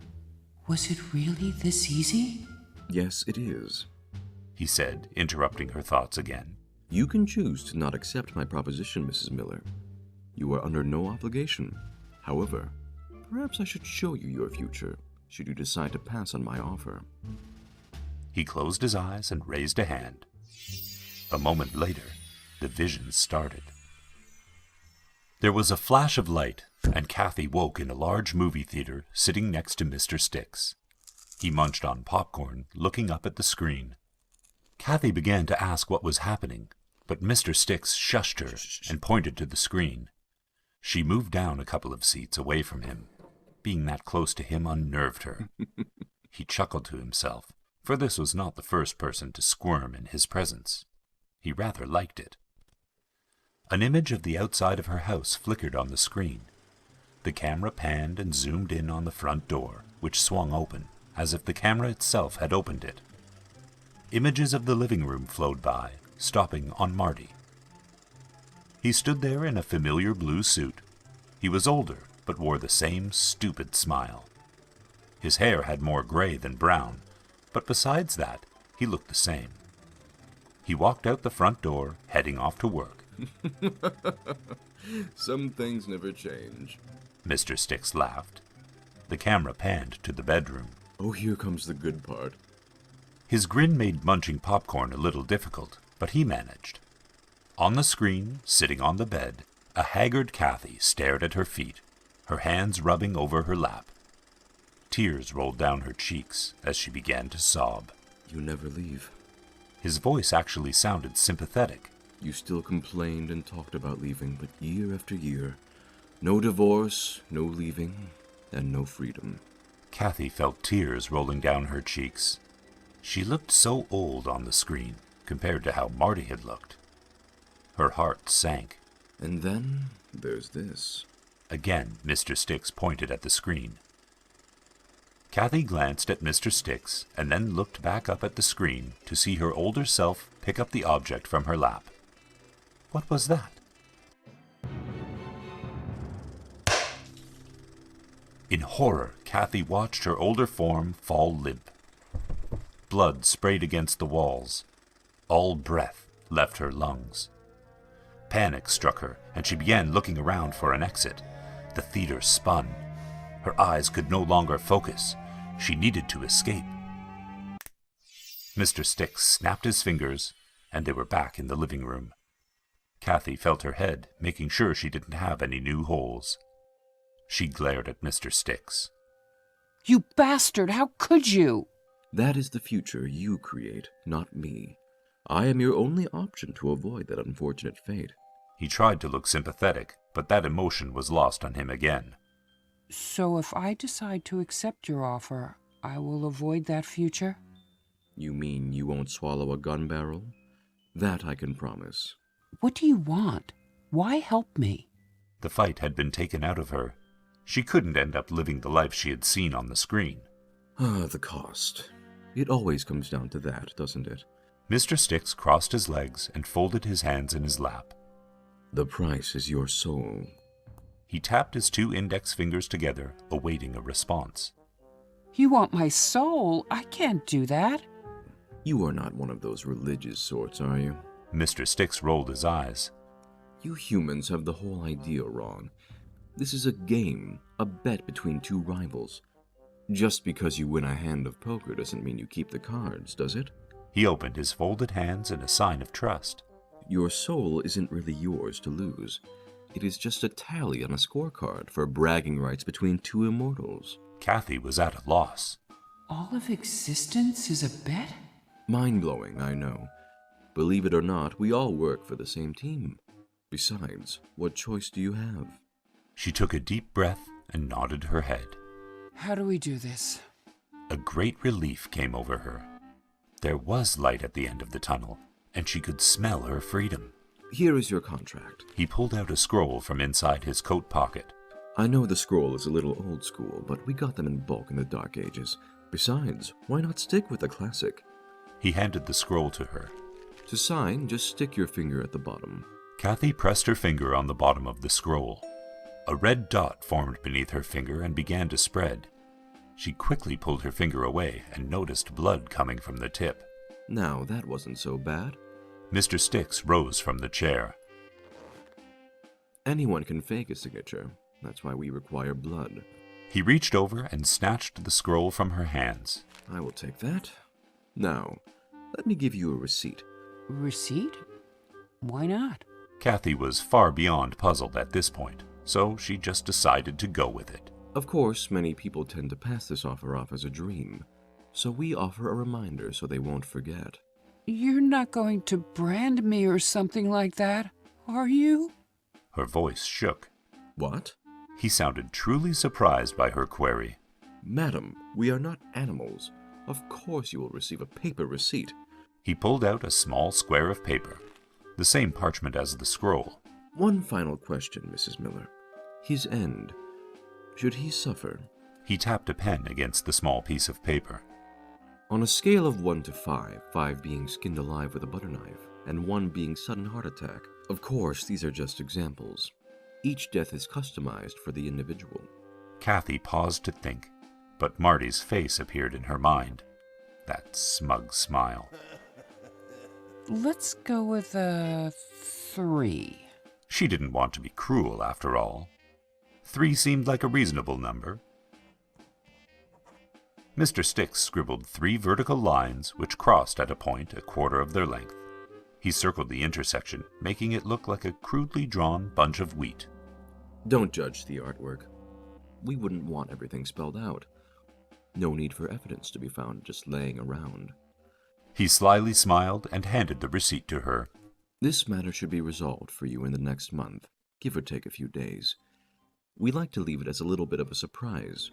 Was it really this easy? Yes, it is, he said, interrupting her thoughts again. You can choose to not accept my proposition, Mrs. Miller. You are under no obligation. However, perhaps I should show you your future, should you decide to pass on my offer. He closed his eyes and raised a hand. A moment later, the vision started. There was a flash of light, and Kathy woke in a large movie theater sitting next to Mr. Sticks. He munched on popcorn, looking up at the screen. Kathy began to ask what was happening, but Mr. Sticks shushed her and pointed to the screen. She moved down a couple of seats away from him. Being that close to him unnerved her. He chuckled to himself, for this was not the first person to squirm in his presence. He rather liked it. An image of the outside of her house flickered on the screen. The camera panned and zoomed in on the front door, which swung open, as if the camera itself had opened it. Images of the living room flowed by, stopping on Marty. He stood there in a familiar blue suit. He was older, but wore the same stupid smile. His hair had more gray than brown, but besides that, he looked the same. He walked out the front door, heading off to work. Some things never change. Mr. Sticks laughed. The camera panned to the bedroom. Oh, here comes the good part. His grin made munching popcorn a little difficult, but he managed. On the screen, sitting on the bed, a haggard Kathy stared at her feet, her hands rubbing over her lap. Tears rolled down her cheeks as she began to sob. You never leave. His voice actually sounded sympathetic. You still complained and talked about leaving, but year after year, no divorce, no leaving, and no freedom. Kathy felt tears rolling down her cheeks. She looked so old on the screen compared to how Marty had looked. Her heart sank. And then there's this. Again, Mr. Sticks pointed at the screen. Kathy glanced at Mr. Sticks and then looked back up at the screen to see her older self pick up the object from her lap. What was that? In horror, Kathy watched her older form fall limp. Blood sprayed against the walls. All breath left her lungs. Panic struck her, and she began looking around for an exit. The theater spun. Her eyes could no longer focus. She needed to escape. Mr. Sticks snapped his fingers, and they were back in the living room. Kathy felt her head, making sure she didn't have any new holes. She glared at Mr. Sticks. You bastard! How could you? That is the future you create, not me. I am your only option to avoid that unfortunate fate. He tried to look sympathetic, but that emotion was lost on him again. So if I decide to accept your offer, I will avoid that future? You mean you won't swallow a gun barrel? That I can promise. What do you want? Why help me? The fight had been taken out of her. She couldn't end up living the life she had seen on the screen. The cost. It always comes down to that, doesn't it? Mr. Sticks crossed his legs and folded his hands in his lap. The price is your soul. He tapped his two index fingers together, awaiting a response. You want my soul? I can't do that. You are not one of those religious sorts, are you? Mr. Sticks rolled his eyes. You humans have the whole idea wrong. This is a game, a bet between two rivals. Just because you win a hand of poker doesn't mean you keep the cards, does it? He opened his folded hands in a sign of trust. Your soul isn't really yours to lose. It is just a tally on a scorecard for bragging rights between two immortals. Kathy was at a loss. All of existence is a bet? Mind-blowing, I know. Believe it or not, we all work for the same team. Besides, what choice do you have? She took a deep breath and nodded her head. How do we do this? A great relief came over her. There was light at the end of the tunnel, and she could smell her freedom. Here is your contract. He pulled out a scroll from inside his coat pocket. I know the scroll is a little old school, but we got them in bulk in the Dark Ages. Besides, why not stick with the classic? He handed the scroll to her. To sign, just stick your finger at the bottom. Kathy pressed her finger on the bottom of the scroll. A red dot formed beneath her finger and began to spread. She quickly pulled her finger away and noticed blood coming from the tip. Now, that wasn't so bad. Mr. Sticks rose from the chair. Anyone can fake a signature. That's why we require blood. He reached over and snatched the scroll from her hands. I will take that. Now, let me give you a receipt. Receipt? Why not? Kathy was far beyond puzzled at this point, so she just decided to go with it. Of course, many people tend to pass this offer off as a dream, so we offer a reminder so they won't forget. You're not going to brand me or something like that, are you? Her voice shook. What? He sounded truly surprised by her query. Madam, we are not animals. Of course you will receive a paper receipt. He pulled out a small square of paper, the same parchment as the scroll. One final question, Mrs. Miller. His end. Should he suffer? He tapped a pen against the small piece of paper. On a scale of 1 to 5, 5 being skinned alive with a butter knife, and 1 being sudden heart attack. Of course, these are just examples. Each death is customized for the individual. Kathy paused to think, but Marty's face appeared in her mind. That smug smile. Let's go with a 3. She didn't want to be cruel, after all. 3 seemed like a reasonable number. Mr. Sticks scribbled 3 vertical lines which crossed at a point a quarter of their length. He circled the intersection, making it look like a crudely drawn bunch of wheat. Don't judge the artwork. We wouldn't want everything spelled out. No need for evidence to be found just laying around. He slyly smiled and handed the receipt to her. This matter should be resolved for you in the next month, give or take a few days. We like to leave it as a little bit of a surprise.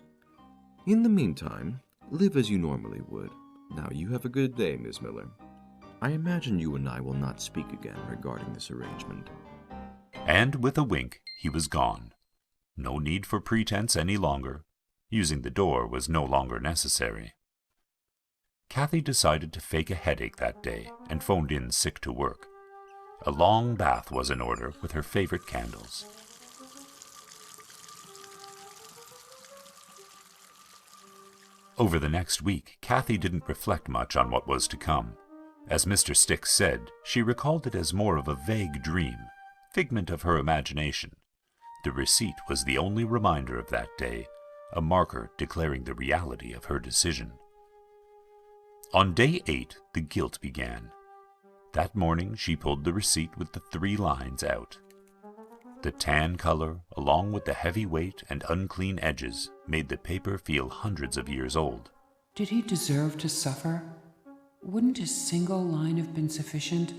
In the meantime, live as you normally would. Now you have a good day, Ms. Miller. I imagine you and I will not speak again regarding this arrangement. And with a wink, he was gone. No need for pretense any longer. Using the door was no longer necessary. Kathy decided to fake a headache that day and phoned in sick to work. A long bath was in order with her favorite candles. Over the next week, Kathy didn't reflect much on what was to come. As Mr. Sticks said, she recalled it as more of a vague dream, figment of her imagination. The receipt was the only reminder of that day, a marker declaring the reality of her decision. On day 8, the guilt began. That morning, she pulled the receipt with the 3 lines out. The tan color, along with the heavy weight and unclean edges, made the paper feel hundreds of years old. Did he deserve to suffer? Wouldn't a single line have been sufficient?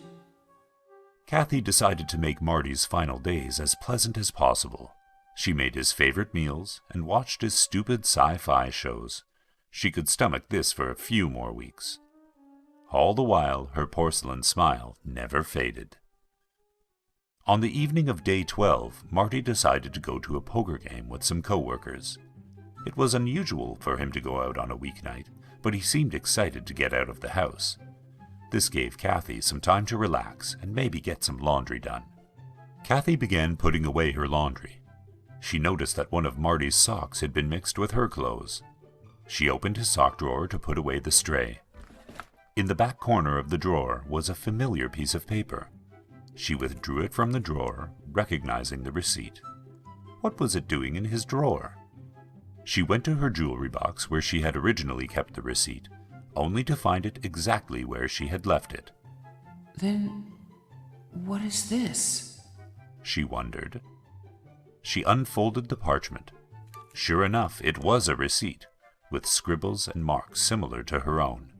Kathy decided to make Marty's final days as pleasant as possible. She made his favorite meals and watched his stupid sci-fi shows. She could stomach this for a few more weeks. All the while, her porcelain smile never faded. On the evening of day 12, Marty decided to go to a poker game with some co-workers. It was unusual for him to go out on a weeknight, but he seemed excited to get out of the house. This gave Kathy some time to relax and maybe get some laundry done. Kathy began putting away her laundry. She noticed that one of Marty's socks had been mixed with her clothes. She opened his sock drawer to put away the stray. In the back corner of the drawer was a familiar piece of paper. She withdrew it from the drawer, recognizing the receipt. What was it doing in his drawer? She went to her jewelry box where she had originally kept the receipt, only to find it exactly where she had left it. Then, what is this? She wondered. She unfolded the parchment. Sure enough, it was a receipt, with scribbles and marks similar to her own.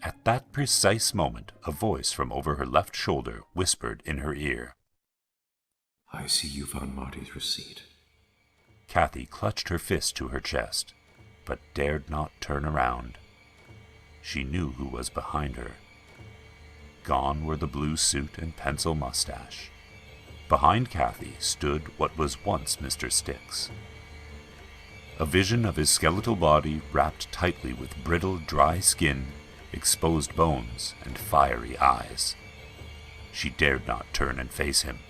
At that precise moment, a voice from over her left shoulder whispered in her ear, I see you found Marty's receipt. Kathy clutched her fist to her chest, but dared not turn around. She knew who was behind her. Gone were the blue suit and pencil mustache. Behind Kathy stood what was once Mr. Styx. A vision of his skeletal body wrapped tightly with brittle, dry skin, exposed bones, and fiery eyes. She dared not turn and face him.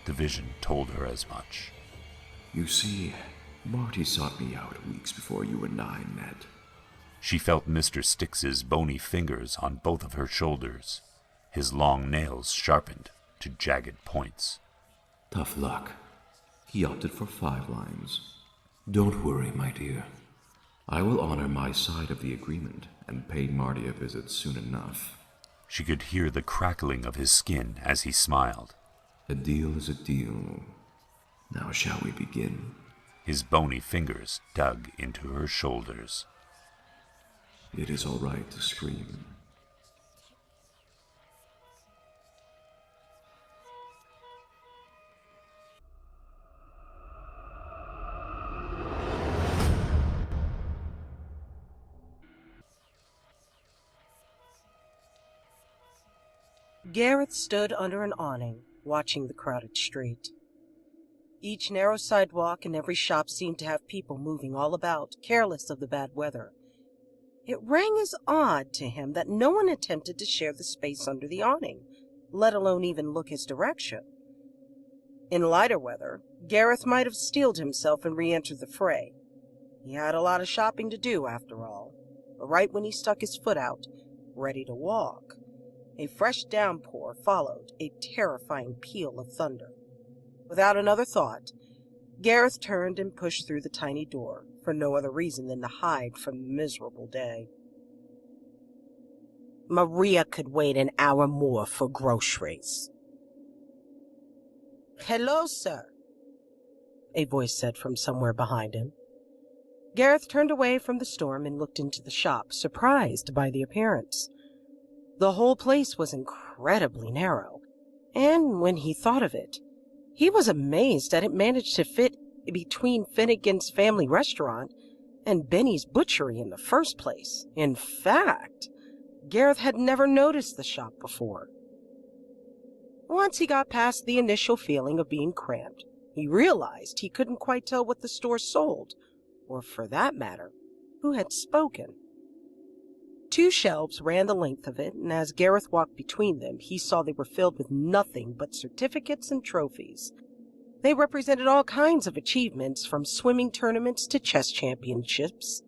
The vision told her as much. You see, Marty sought me out weeks before you and I met. She felt Mr. Styx's bony fingers on both of her shoulders, his long nails sharpened to jagged points. Tough luck. He opted for 5 lines. Don't worry, my dear. I will honor my side of the agreement and pay Marty a visit soon enough. She could hear the crackling of his skin as he smiled. A deal is a deal. Now shall we begin? His bony fingers dug into her shoulders. It is all right to scream. Gareth stood under an awning, watching the crowded street. Each narrow sidewalk and every shop seemed to have people moving all about, careless of the bad weather. It rang as odd to him that no one attempted to share the space under the awning, let alone even look his direction. In lighter weather, Gareth might have steeled himself and re-entered the fray. He had a lot of shopping to do, after all. But right when he stuck his foot out, ready to walk, a fresh downpour followed a terrifying peal of thunder. Without another thought, Gareth turned and pushed through the tiny door, for no other reason than to hide from the miserable day. Maria could wait an hour more for groceries. "Hello, sir," a voice said from somewhere behind him. Gareth turned away from the storm and looked into the shop, surprised by the appearance. The whole place was incredibly narrow, and when he thought of it, he was amazed that it managed to fit between Finnegan's Family Restaurant and Benny's Butchery in the first place. In fact, Gareth had never noticed the shop before. Once he got past the initial feeling of being cramped, he realized he couldn't quite tell what the store sold, or for that matter, who had spoken. 2 shelves ran the length of it, and as Gareth walked between them, he saw they were filled with nothing but certificates and trophies. They represented all kinds of achievements, from swimming tournaments to chess championships,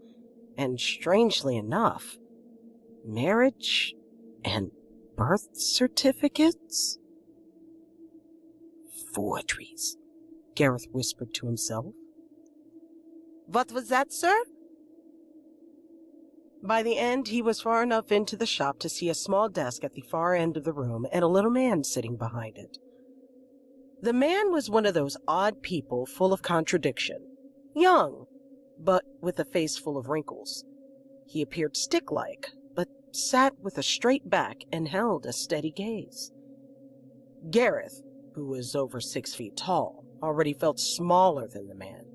and strangely enough, marriage and birth certificates? Forgeries, Gareth whispered to himself. "What was that, sir?" By the end, he was far enough into the shop to see a small desk at the far end of the room and a little man sitting behind it. The man was one of those odd people full of contradiction. Young, but with a face full of wrinkles. He appeared stick-like, but sat with a straight back and held a steady gaze. Gareth, who was over 6 feet tall, already felt smaller than the man.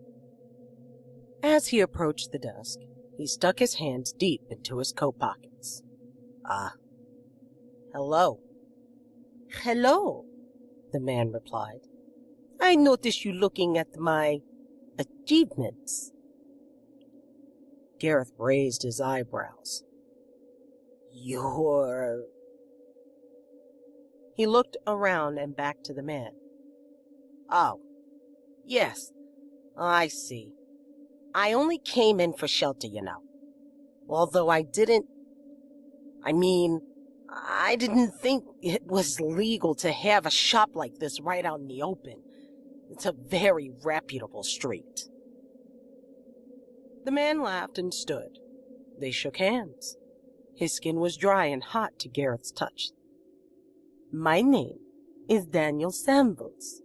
As he approached the desk, he stuck his hands deep into his coat pockets. Hello." "Hello," the man replied. "I noticed you looking at my achievements." Gareth raised his eyebrows. "Your..." He looked around and back to the man. "Oh, yes, I see. I only came in for shelter, you know. Although I didn't think it was legal to have a shop like this right out in the open. It's a very reputable street." The man laughed and stood. They shook hands. His skin was dry and hot to Gareth's touch. "My name is Daniel Sambles,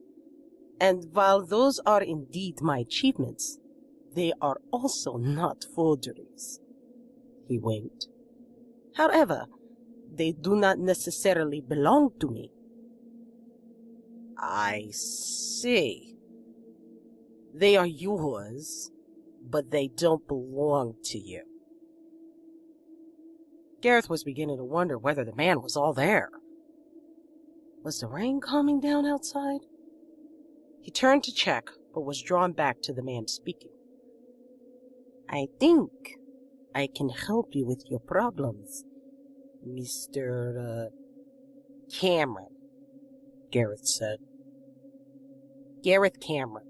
and while those are indeed my achievements, they are also not forgeries." He winked. "However, they do not necessarily belong to me." I see. They are yours, but they don't belong to you. Gareth was beginning to wonder whether the man was all there. Was the rain calming down outside? He turned to check, but was drawn back to the man speaking. I think I can help you with your problems, Mr. Cameron, Gareth said. Gareth Cameron.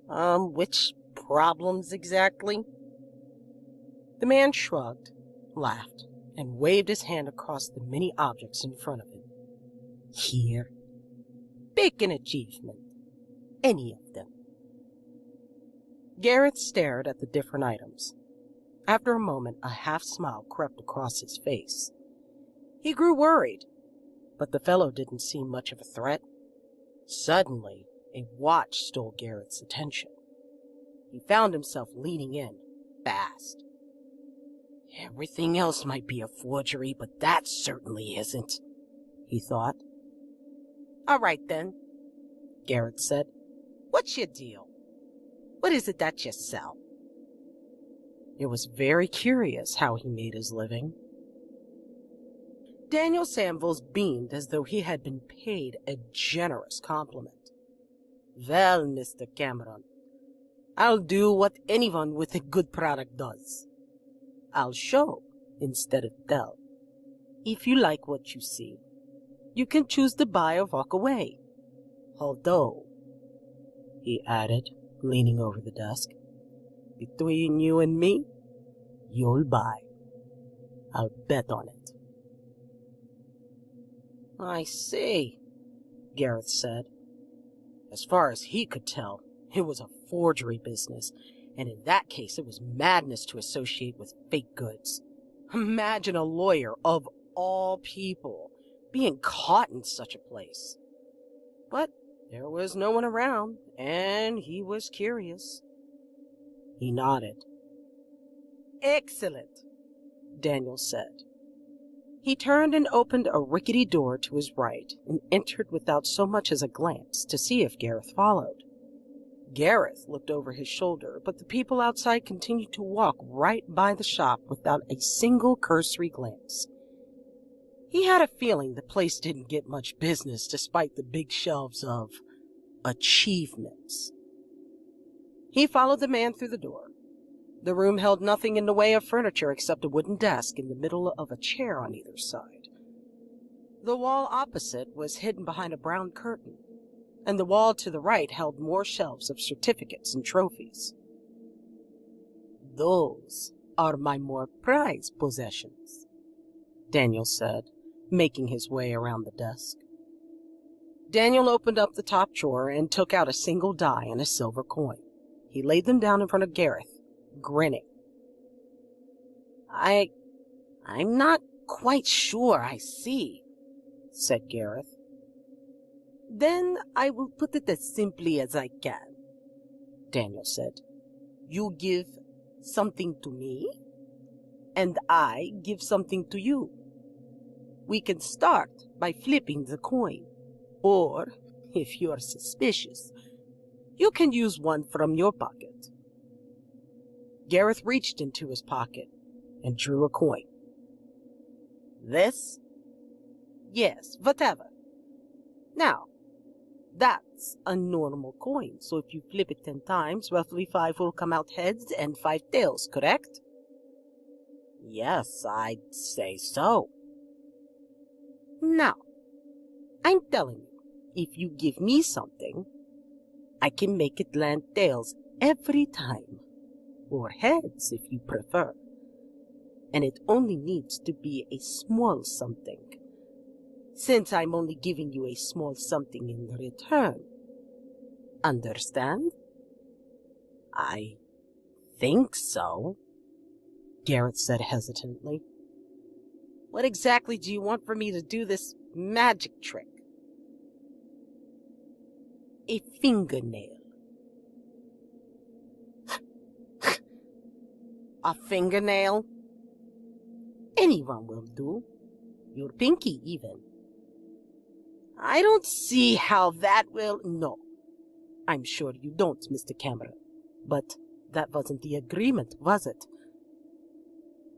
Which problems exactly? The man shrugged, laughed, and waved his hand across the many objects in front of him. Here. Pick an achievement. Any of them. Gareth stared at the different items. After a moment, a half-smile crept across his face. He grew worried, but the fellow didn't seem much of a threat. Suddenly, a watch stole Gareth's attention. He found himself leaning in, fast. Everything else might be a forgery, but that certainly isn't, he thought. All right, then, Gareth said. What's your deal? What is it that you sell? It was very curious how he made his living. Daniel Samville's beamed as though he had been paid a generous compliment. Well, Mr. Cameron, I'll do what anyone with a good product does. I'll show instead of tell. If you like what you see, you can choose to buy or walk away. Although, he added, leaning over the desk, between you and me, you'll buy. I'll bet on it. I see, Gareth said. As far as he could tell, it was a forgery business, and in that case it was madness to associate with fake goods. Imagine a lawyer, of all people, being caught in such a place. But there was no one around, and he was curious. He nodded. Excellent, Daniel said. He turned and opened a rickety door to his right and entered without so much as a glance to see if Gareth followed. Gareth looked over his shoulder, but the people outside continued to walk right by the shop without a single cursory glance. He had a feeling the place didn't get much business despite the big shelves of achievements. He followed the man through the door. The room held nothing in the way of furniture except a wooden desk in the middle of a chair on either side. The wall opposite was hidden behind a brown curtain, and the wall to the right held more shelves of certificates and trophies. Those are my more prized possessions, Daniel said, making his way around the desk. Daniel opened up the top drawer and took out a single die and a silver coin. He laid them down in front of Gareth, grinning. I'm not quite sure I see, said Gareth. Then I will put it as simply as I can, Daniel said. You give something to me, and I give something to you. We can start by flipping the coin, or, if you're suspicious, you can use one from your pocket. Gareth reached into his pocket and drew a coin. This? Yes, whatever. Now, that's a normal coin, so if you flip it 10 times, roughly 5 will come out heads and 5 tails, correct? Yes, I'd say so. Now, I'm telling you, if you give me something, I can make it land tails every time, or heads if you prefer. And it only needs to be a small something, since I'm only giving you a small something in return. Understand? I think so, Gareth said hesitantly. What exactly do you want for me to do this magic trick? A fingernail. A fingernail? Anyone will do. Your pinky, even. I don't see how that will... No. I'm sure you don't, Mr. Cameron. But that wasn't the agreement, was it?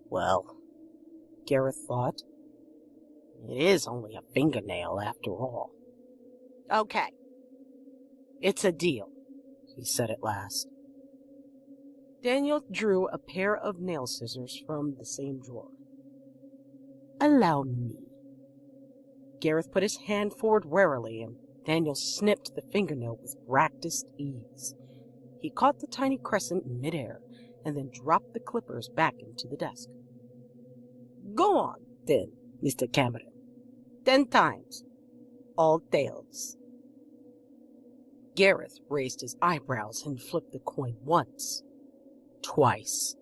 Well, Gareth thought, it is only a fingernail after all. Okay. It's a deal, he said at last. Daniel drew a pair of nail scissors from the same drawer. Allow me. Gareth put his hand forward warily, and Daniel snipped the fingernail with practiced ease. He caught the tiny crescent in midair, and then dropped the clippers back into the desk. Go on, then, Mr. Cameron. 10 times. All tails. Gareth raised his eyebrows and flipped the coin once, twice,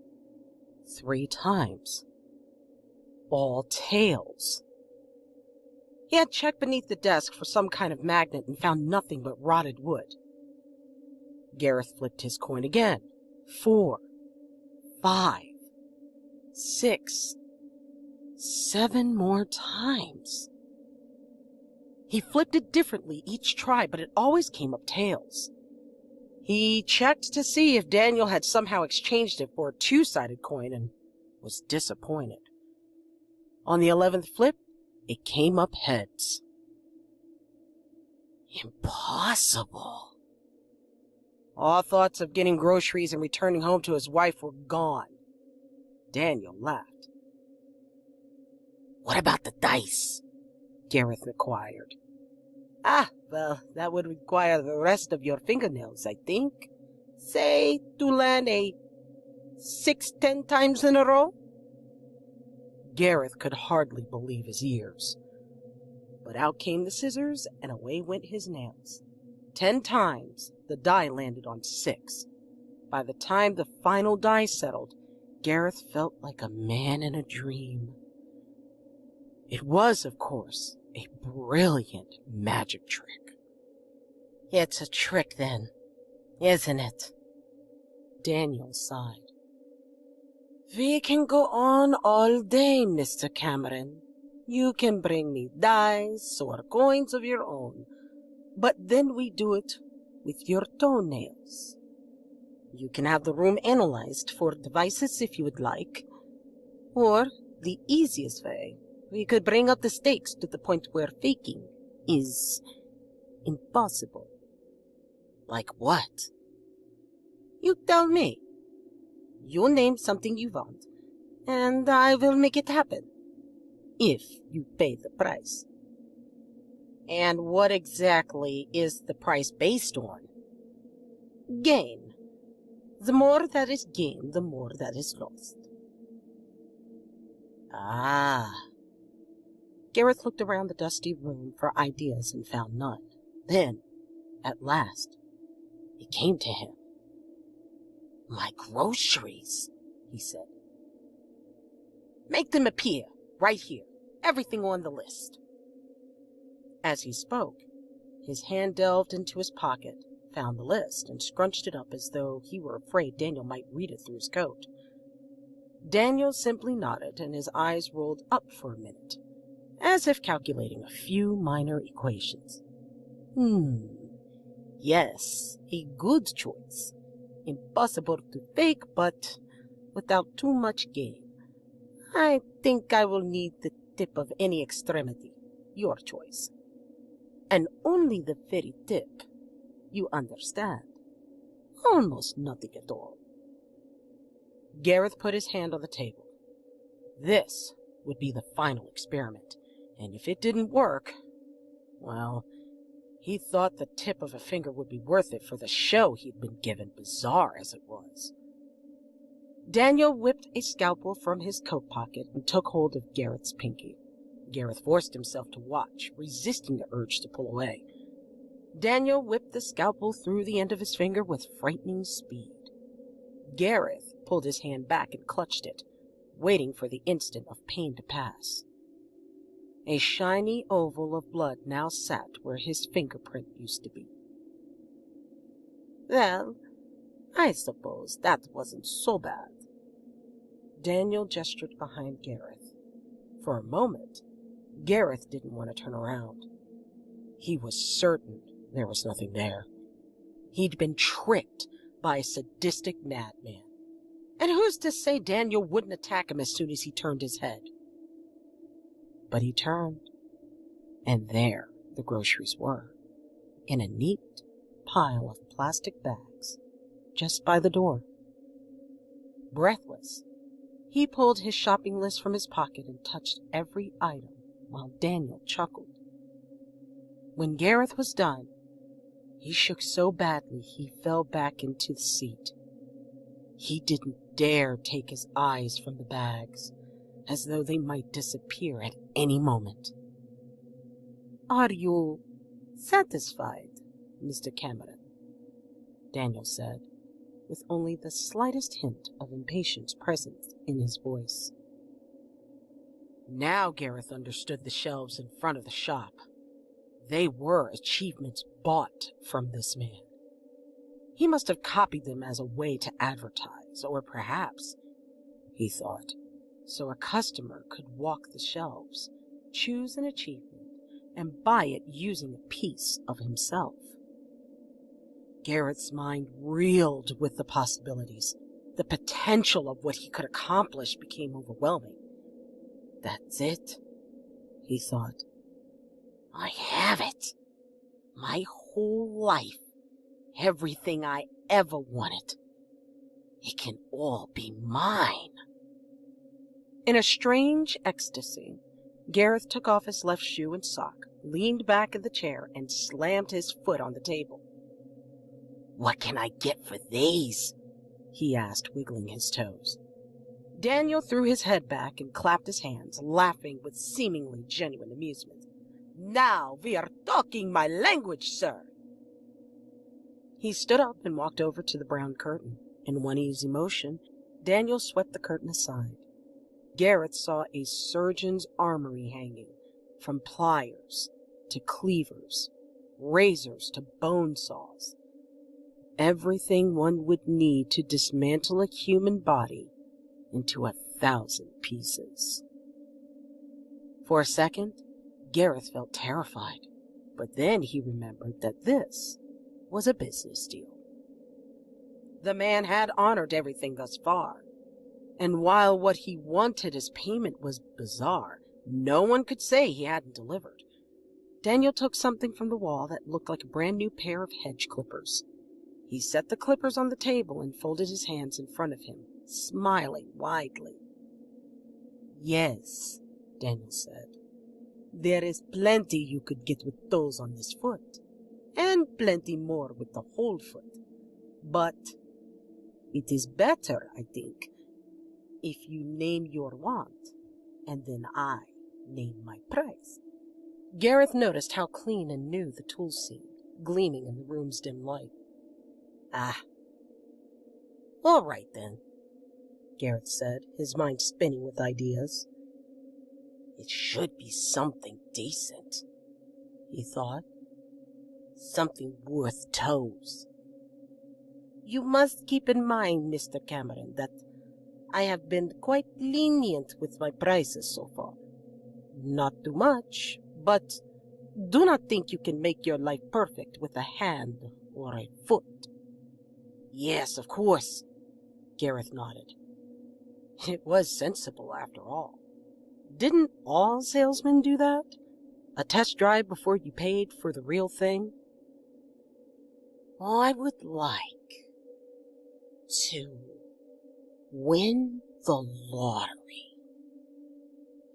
3 times. All tails. He had checked beneath the desk for some kind of magnet and found nothing but rotted wood. Gareth flipped his coin again. 4, 5, 6, 7 more times. He flipped it differently each try, but it always came up tails. He checked to see if Daniel had somehow exchanged it for a 2-sided coin and was disappointed. On the 11th flip, it came up heads. Impossible. All thoughts of getting groceries and returning home to his wife were gone. Daniel laughed. What about the dice? Gareth inquired. Well, that would require the rest of your fingernails, I think. Say, to land a 6 10 times in a row? Gareth could hardly believe his ears. But out came the scissors, and away went his nails. 10 times, the die landed on 6. By the time the final die settled, Gareth felt like a man in a dream. It was, of course, a brilliant magic trick. It's a trick, then, isn't it? Daniel sighed. We can go on all day, Mr. Cameron. You can bring me dice or coins of your own, but then we do it with your toenails. You can have the room analyzed for devices if you would like, or the easiest way, we could bring up the stakes to the point where faking is impossible. Like what? You tell me. You name something you want, and I will make it happen, if you pay the price. And what exactly is the price based on? Gain. The more that is gained, the more that is lost. Gareth looked around the dusty room for ideas and found none. Then, at last, it came to him. My groceries, he said. Make them appear, right here. Everything on the list. As he spoke, his hand delved into his pocket, found the list, and scrunched it up as though he were afraid Daniel might read it through his coat. Daniel simply nodded, and his eyes rolled up for a minute, as if calculating a few minor equations. Yes, a good choice. Impossible to fake, but without too much gain. I think I will need the tip of any extremity. Your choice. And only the very tip. You understand? Almost nothing at all. Gareth put his hand on the table. This would be the final experiment, and if it didn't work, well, he thought the tip of a finger would be worth it for the show he'd been given, bizarre as it was. Daniel whipped a scalpel from his coat pocket and took hold of Gareth's pinky. Gareth forced himself to watch, resisting the urge to pull away. Daniel whipped the scalpel through the end of his finger with frightening speed. Gareth pulled his hand back and clutched it, waiting for the instant of pain to pass. A shiny oval of blood now sat where his fingerprint used to be. Well, I suppose that wasn't so bad. Daniel gestured behind Gareth. For a moment, Gareth didn't want to turn around. He was certain there was nothing there. He'd been tricked by a sadistic madman. And who's to say Daniel wouldn't attack him as soon as he turned his head? But he turned, and there the groceries were, in a neat pile of plastic bags, just by the door. Breathless, he pulled his shopping list from his pocket and touched every item while Daniel chuckled. When Gareth was done, he shook so badly he fell back into the seat. He didn't dare take his eyes from the bags, as though they might disappear at any moment. "Are you satisfied, Mr. Cameron?" Daniel said, with only the slightest hint of impatience present in his voice. Now Gareth understood the shelves in front of the shop. They were achievements bought from this man. He must have copied them as a way to advertise, or perhaps, he thought, so a customer could walk the shelves, choose an achievement, and buy it using a piece of himself. Gareth's mind reeled with the possibilities. The potential of what he could accomplish became overwhelming. That's it, he thought. I have it. My whole life. Everything I ever wanted. It can all be mine. In a strange ecstasy, Gareth took off his left shoe and sock, leaned back in the chair, and slammed his foot on the table. What can I get for these? He asked, wiggling his toes. Daniel threw his head back and clapped his hands, laughing with seemingly genuine amusement. Now we are talking my language, sir. He stood up and walked over to the brown curtain. In one easy motion, Daniel swept the curtain aside. Gareth saw a surgeon's armory hanging, from pliers to cleavers, razors to bone saws. Everything one would need to dismantle a human body into 1,000 pieces. For a second, Gareth felt terrified, but then he remembered that this was a business deal. The man had honored everything thus far, and while what he wanted as payment was bizarre, no one could say he hadn't delivered. Daniel took something from the wall that looked like a brand new pair of hedge clippers. He set the clippers on the table and folded his hands in front of him, smiling widely. Yes, Daniel said. There is plenty you could get with those on this foot, and plenty more with the whole foot. But it is better, I think, if you name your want, and then I name my price. Gareth noticed how clean and new the tools seemed, gleaming in the room's dim light. Ah. All right, then, Gareth said, his mind spinning with ideas. It should be something decent, he thought. Something worth toes. You must keep in mind, Mr. Cameron, that I have been quite lenient with my prices so far. Not too much, but do not think you can make your life perfect with a hand or a foot. Yes, of course, Gareth nodded. It was sensible, after all. Didn't all salesmen do that? A test drive before you paid for the real thing? I would like to win the lottery,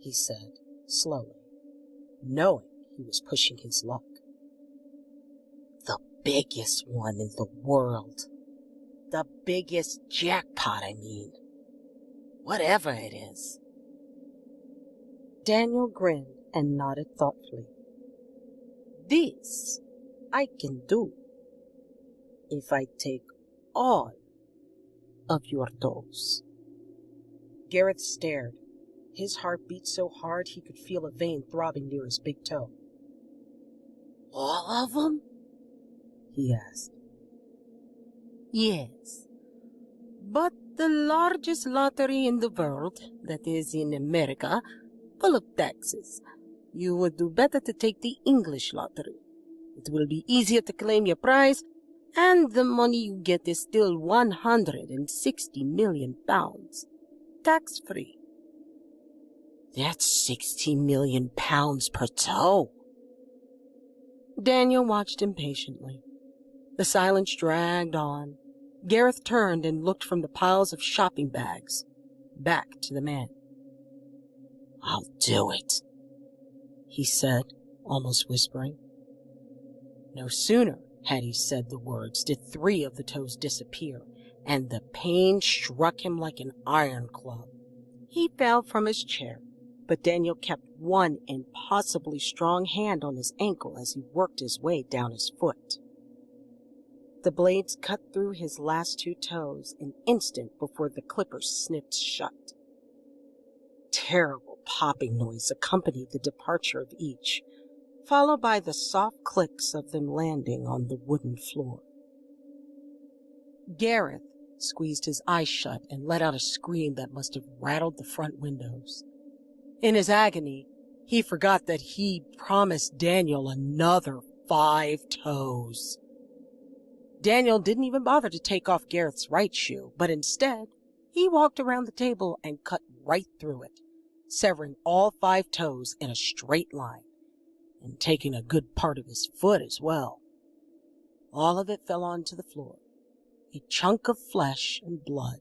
he said, slowly, knowing he was pushing his luck. The biggest one in the world. The biggest jackpot, I mean. Whatever it is. Daniel grinned and nodded thoughtfully. This I can do if I take all of your toes. Gareth stared. His heart beat so hard he could feel a vein throbbing near his big toe. All of them? He asked. Yes, but the largest lottery in the world, that is in America, full of taxes. You would do better to take the English lottery. It will be easier to claim your prize, and the money you get is still 160 million pounds, tax-free. That's 60 million pounds per toe. Daniel watched impatiently. The silence dragged on. Gareth turned and looked from the piles of shopping bags back to the man. "I'll do it," he said, almost whispering. No sooner had he said the words did 3 of the toes disappear, and the pain struck him like an iron club. He fell from his chair, but Daniel kept one impossibly strong hand on his ankle as he worked his way down his foot. The blades cut through his last 2 toes an instant before the clippers snipped shut. Terrible popping noise accompanied the departure of each, followed by the soft clicks of them landing on the wooden floor. Gareth squeezed his eyes shut and let out a scream that must have rattled the front windows. In his agony, he forgot that he promised Daniel another 5 toes. Daniel didn't even bother to take off Gareth's right shoe, but instead, he walked around the table and cut right through it, severing all 5 toes in a straight line, and taking a good part of his foot as well. All of it fell onto the floor, a chunk of flesh and blood,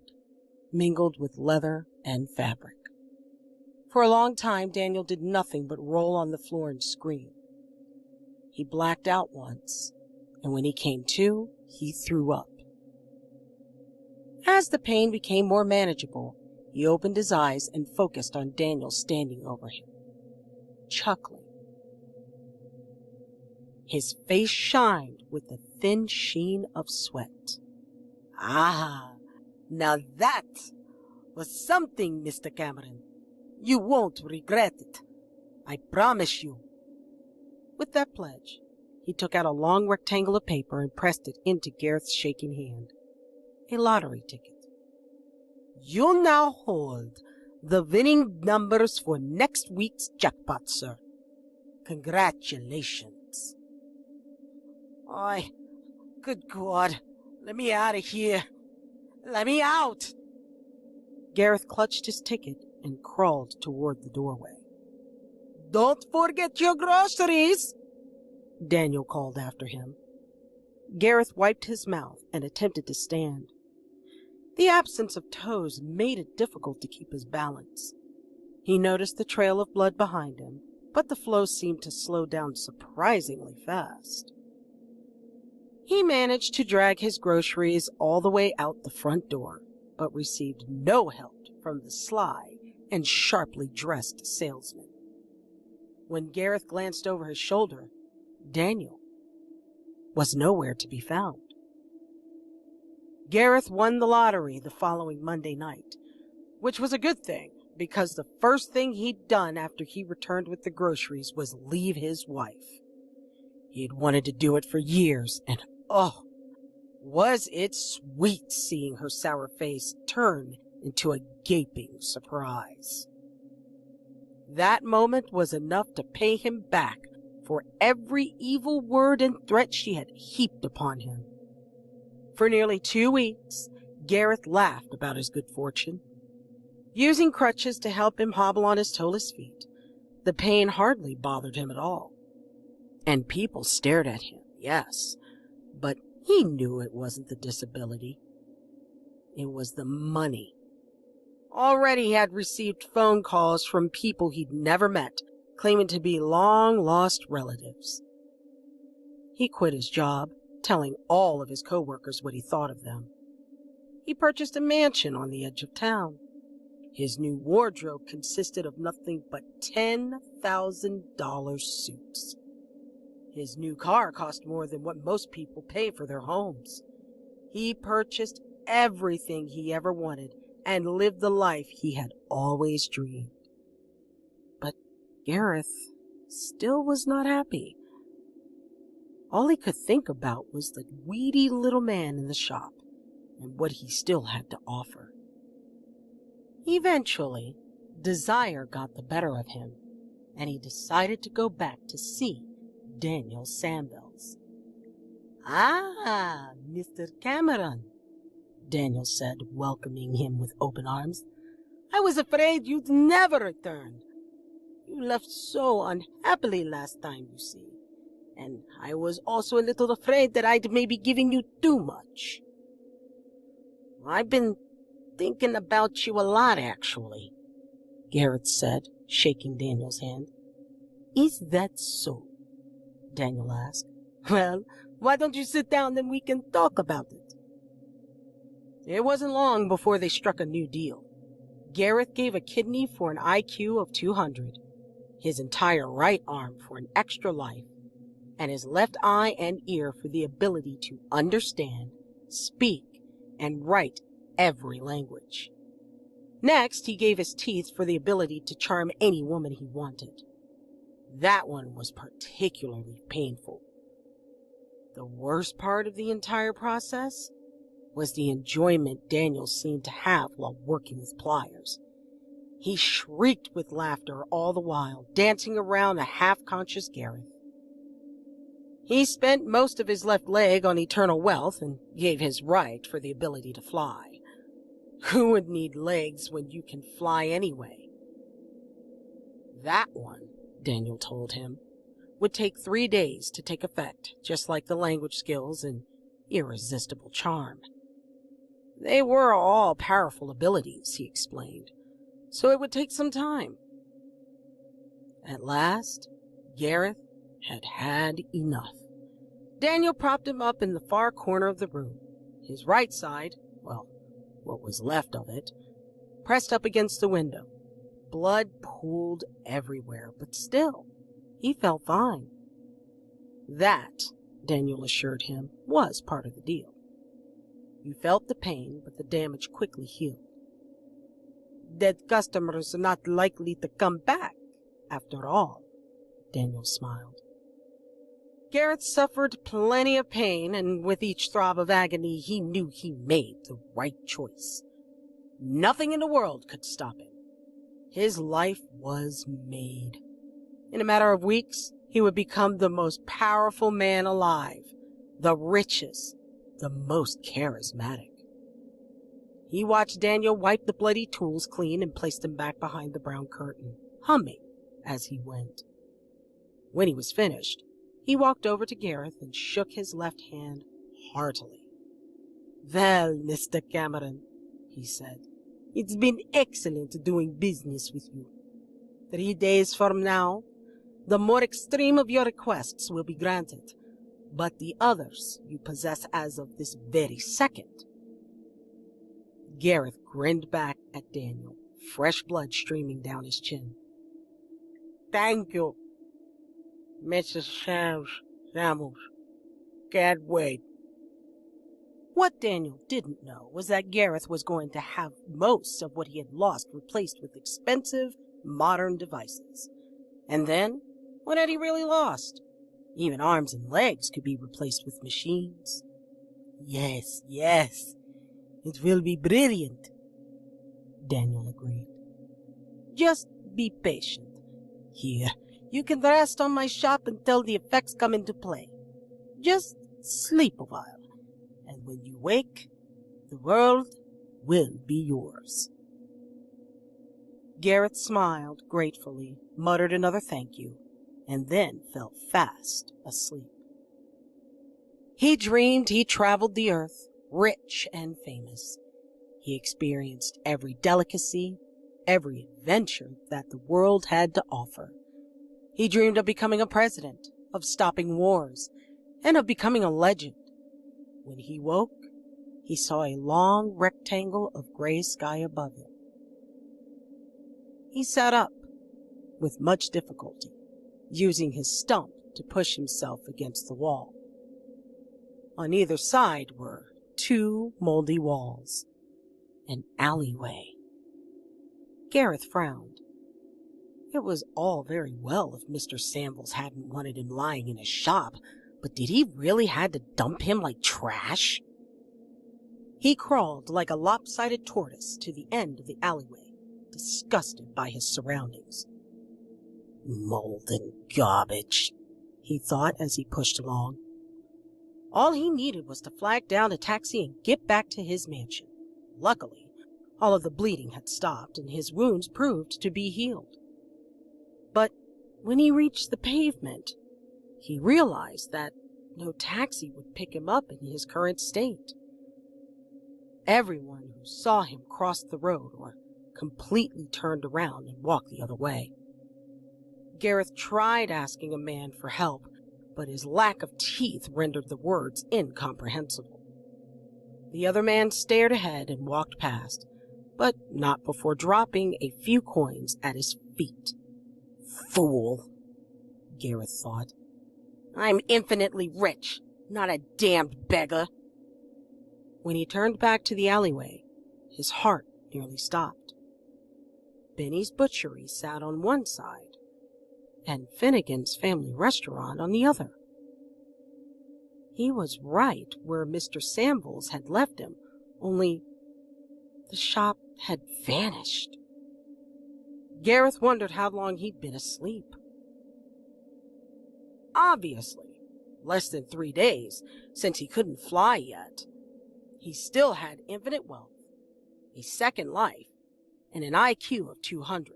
mingled with leather and fabric. For a long time, Daniel did nothing but roll on the floor and scream. He blacked out once, and when he came to, he threw up. As the pain became more manageable, he opened his eyes and focused on Daniel standing over him, chuckling. His face shined with a thin sheen of sweat. "Ah, now that was something, Mr. Cameron. You won't regret it. I promise you." With that pledge, he took out a long rectangle of paper and pressed it into Gareth's shaking hand. A lottery ticket. "You now hold the winning numbers for next week's jackpot, sir. Congratulations." Good God, let me out of here. Let me out. Gareth clutched his ticket and crawled toward the doorway. "Don't forget your groceries," Daniel called after him. Gareth wiped his mouth and attempted to stand. The absence of toes made it difficult to keep his balance. He noticed the trail of blood behind him, but the flow seemed to slow down surprisingly fast. He managed to drag his groceries all the way out the front door, but received no help from the sly and sharply dressed salesman. When Gareth glanced over his shoulder, Daniel was nowhere to be found. Gareth won the lottery the following Monday night, which was a good thing, because the first thing he'd done after he returned with the groceries was leave his wife. He had wanted to do it for years, and oh, was it sweet seeing her sour face turn into a gaping surprise. That moment was enough to pay him back for every evil word and threat she had heaped upon him. For nearly 2 weeks, Gareth laughed about his good fortune. Using crutches to help him hobble on his toeless feet, the pain hardly bothered him at all. And people stared at him, yes, but he knew it wasn't the disability. It was the money. Already he had received phone calls from people he'd never met, claiming to be long-lost relatives. He quit his job, telling all of his co-workers what he thought of them. He purchased a mansion on the edge of town. His new wardrobe consisted of nothing but $10,000 suits. His new car cost more than what most people pay for their homes. He purchased everything he ever wanted and lived the life he had always dreamed. But Gareth still was not happy. All he could think about was the weedy little man in the shop and what he still had to offer. Eventually, desire got the better of him, and he decided to go back to see Daniel Sambells. Ah, Mr. Cameron, Daniel said, welcoming him with open arms. I was afraid you'd never return. You left so unhappily last time, you see. And I was also a little afraid that I'd maybe given you too much. I've been thinking about you a lot, actually, Gareth said, shaking Daniel's hand. Is that so? Daniel asked. Well, why don't you sit down and we can talk about it? It wasn't long before they struck a new deal. Gareth gave a kidney for an IQ of 200, his entire right arm for an extra life, and his left eye and ear for the ability to understand, speak, and write every language. Next, he gave his teeth for the ability to charm any woman he wanted. That one was particularly painful. The worst part of the entire process was the enjoyment Daniel seemed to have while working with pliers. He shrieked with laughter all the while, dancing around a half-conscious Gareth. He spent most of his left leg on eternal wealth and gave his right for the ability to fly. Who would need legs when you can fly anyway? That one, Daniel told him, would take 3 days to take effect, just like the language skills and irresistible charm. They were all powerful abilities, he explained, so it would take some time. At last, Gareth had had enough. Daniel propped him up in the far corner of the room, his right side, well, what was left of it, pressed up against the window. Blood pooled everywhere, but still, he felt fine. That, Daniel assured him, was part of the deal. You felt the pain, but the damage quickly healed. Dead customers are not likely to come back, after all, Daniel smiled. Gareth suffered plenty of pain, and with each throb of agony, he knew he made the right choice. Nothing in the world could stop him. His life was made. In a matter of weeks, he would become the most powerful man alive, the richest, the most charismatic. He watched Daniel wipe the bloody tools clean and place them back behind the brown curtain, humming as he went. When he was finished, he walked over to Gareth and shook his left hand heartily. Well, Mr. Cameron, he said, it's been excellent doing business with you. 3 days from now, the more extreme of your requests will be granted, but the others you possess as of this very second. Gareth grinned back at Daniel, fresh blood streaming down his chin. Thank you, Mrs. Samuels. Can't wait. What Daniel didn't know was that Gareth was going to have most of what he had lost replaced with expensive, modern devices. And then, what had he really lost? Even arms and legs could be replaced with machines. Yes, yes, it will be brilliant, Daniel agreed. Just be patient. Here, you can rest on my shop until the effects come into play. Just sleep a while, and when you wake, the world will be yours. Gareth smiled gratefully, muttered another thank you, and then fell fast asleep. He dreamed he traveled the earth, rich and famous. He experienced every delicacy, every adventure that the world had to offer. He dreamed of becoming a president, of stopping wars, and of becoming a legend. When he woke, he saw a long rectangle of gray sky above him. He sat up, with much difficulty, using his stump to push himself against the wall. On either side were 2 moldy walls, an alleyway. Gareth frowned. It was all very well if Mr. Samuels hadn't wanted him lying in his shop, but did he really had to dump him like trash? He crawled like a lopsided tortoise to the end of the alleyway, disgusted by his surroundings. Mold and garbage, he thought as he pushed along. All he needed was to flag down a taxi and get back to his mansion. Luckily, all of the bleeding had stopped and his wounds proved to be healed. But when he reached the pavement, he realized that no taxi would pick him up in his current state. Everyone who saw him crossed the road or completely turned around and walked the other way. Gareth tried asking a man for help, but his lack of teeth rendered the words incomprehensible. The other man stared ahead and walked past, but not before dropping a few coins at his feet. Fool, Gareth thought. I'm infinitely rich, not a damned beggar. When he turned back to the alleyway, his heart nearly stopped. Benny's butchery sat on one side, and Finnegan's family restaurant on the other. He was right where Mr. Sambles had left him, only the shop had vanished. Gareth wondered how long he'd been asleep. Obviously, less than 3 days, since he couldn't fly yet. He still had infinite wealth, a second life, and an IQ of 200.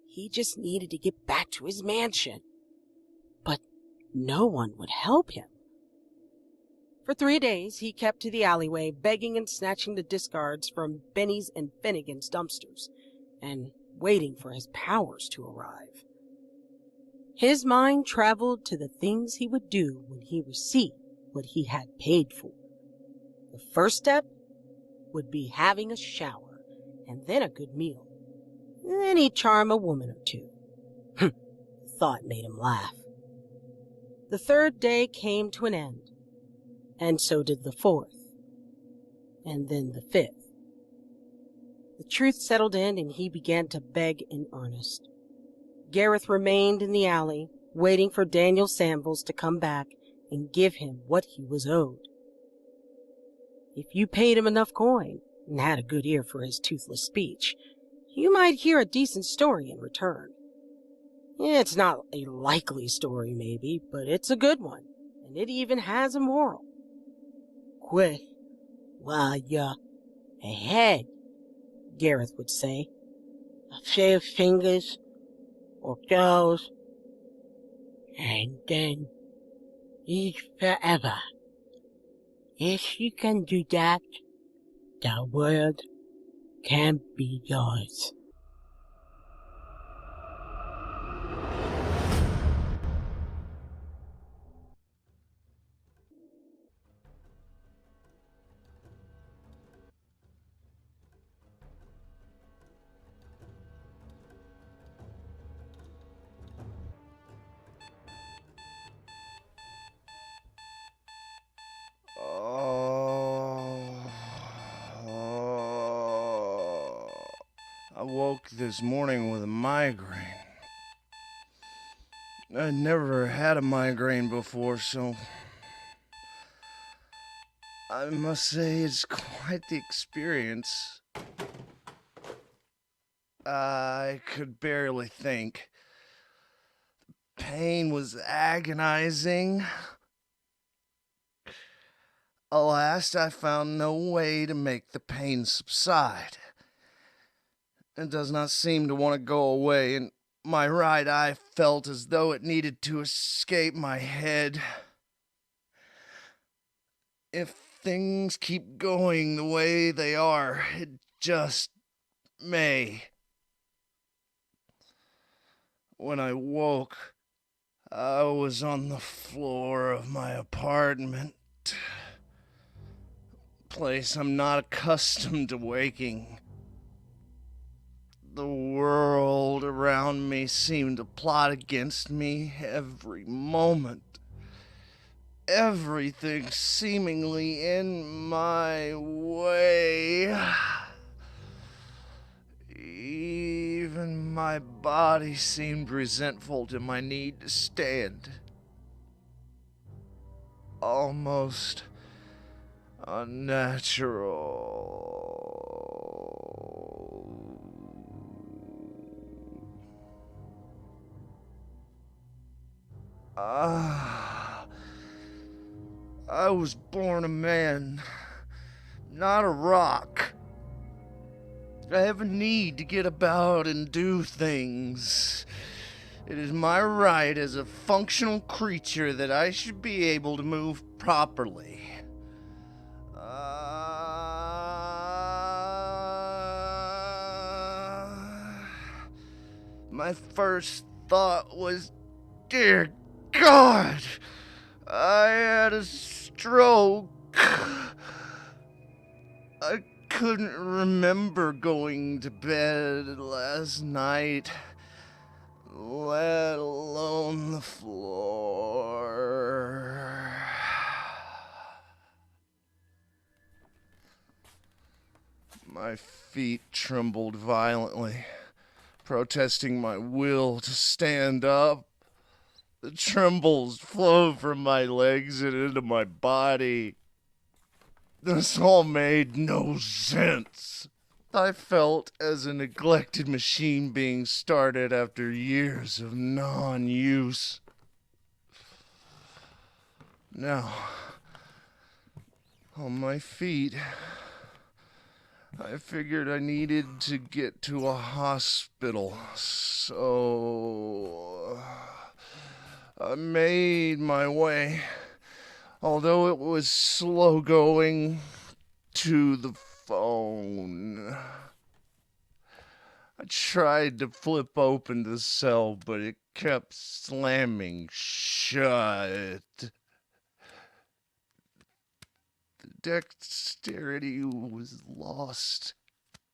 He just needed to get back to his mansion. But no one would help him. For 3 days, he kept to the alleyway, begging and snatching the discards from Benny's and Finnegan's dumpsters, and waiting for his powers to arrive. His mind traveled to the things he would do when he received what he had paid for. The first step would be having a shower, and then a good meal. Then he'd charm a woman or two. The thought made him laugh. The third day came to an end, and so did the fourth, and then the fifth. The truth settled in, and he began to beg in earnest. Gareth remained in the alley, waiting for Daniel Sambles to come back and give him what he was owed. If you paid him enough coin and had a good ear for his toothless speech, you might hear a decent story in return. It's not a likely story, maybe, but it's a good one, and it even has a moral. Quit while you're ahead, Gareth would say. A few fingers or toes, and then eat forever. If you can do that, the world can be yours. I woke this morning with a migraine. I'd never had a migraine before, so I must say it's quite the experience. I could barely think. The pain was agonizing. Alas, I found no way to make the pain subside. It does not seem to want to go away, and my right eye felt as though it needed to escape my head. If things keep going the way they are, it just may. When I woke, I was on the floor of my apartment. Place I'm not accustomed to waking. The world around me seemed to plot against me every moment. Everything seemingly in my way. Even my body seemed resentful to my need to stand. Almost unnatural. I was born a man, not a rock. I have a need to get about and do things. It is my right as a functional creature that I should be able to move properly. My first thought was, dear God, I had a stroke. I couldn't remember going to bed last night, let alone the floor. My feet trembled violently, protesting my will to stand up. The trembles flowed from my legs and into my body. This all made no sense. I felt as a neglected machine being started after years of non-use. Now, on my feet, I figured I needed to get to a hospital, so I made my way, although it was slow going, to the phone. I tried to flip open the cell, but it kept slamming shut. The dexterity was lost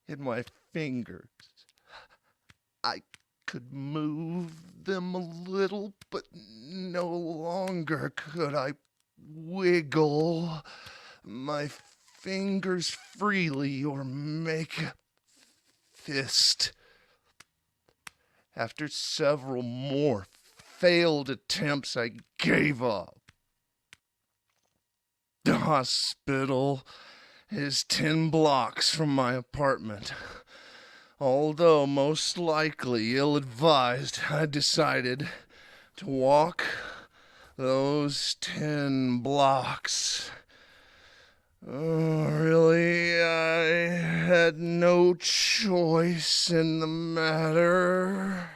in my fingers. I could move them a little, but no longer could I wiggle my fingers freely or make a fist. After several more failed attempts, I gave up. The hospital is 10 blocks from my apartment. Although most likely ill-advised, I decided to walk those 10 blocks. Really, I had no choice in the matter.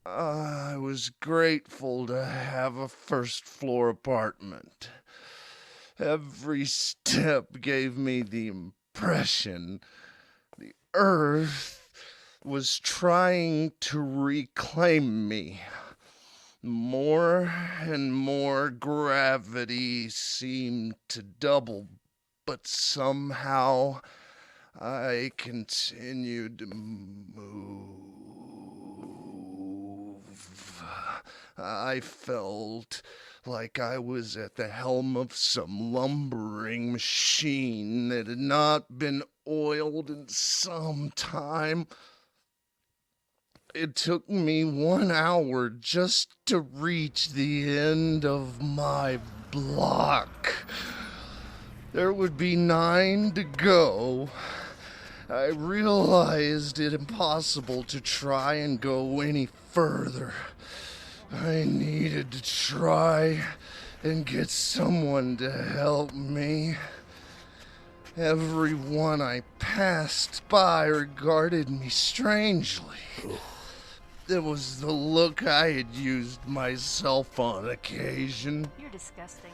I was grateful to have a first-floor apartment. Every step gave me the impression the earth was trying to reclaim me. More and more gravity seemed to double, but somehow I continued to move. I felt like I was at the helm of some lumbering machine that had not been oiled in some time. It took me 1 hour just to reach the end of my block. There would be 9 to go. I realized it impossible to try and go any further. I needed to try and get someone to help me. Everyone I passed by regarded me strangely. It was the look I had used myself on occasion. You're disgusting.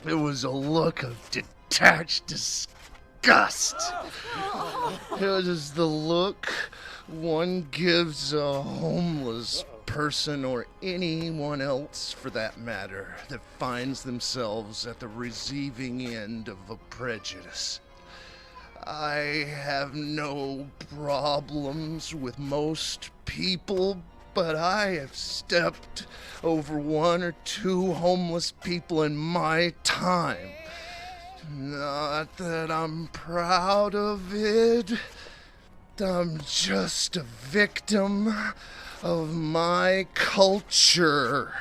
It was a look of detached disgust. It was the look one gives a homeless person, or anyone else for that matter, that finds themselves at the receiving end of a prejudice. I have no problems with most people, but I have stepped over 1 or 2 homeless people in my time. Not that I'm proud of it. I'm just a victim of my culture.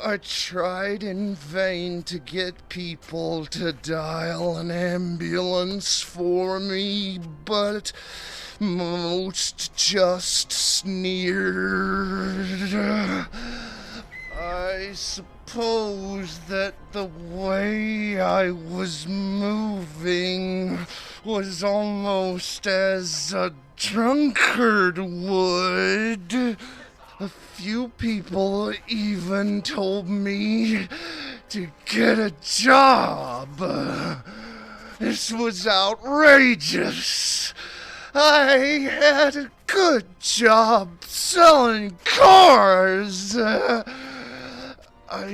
I tried in vain to get people to dial an ambulance for me, but most just sneered. I suppose that the way I was moving was almost as a drunkard would. A few people even told me to get a job. This was outrageous. I had a good job selling cars. I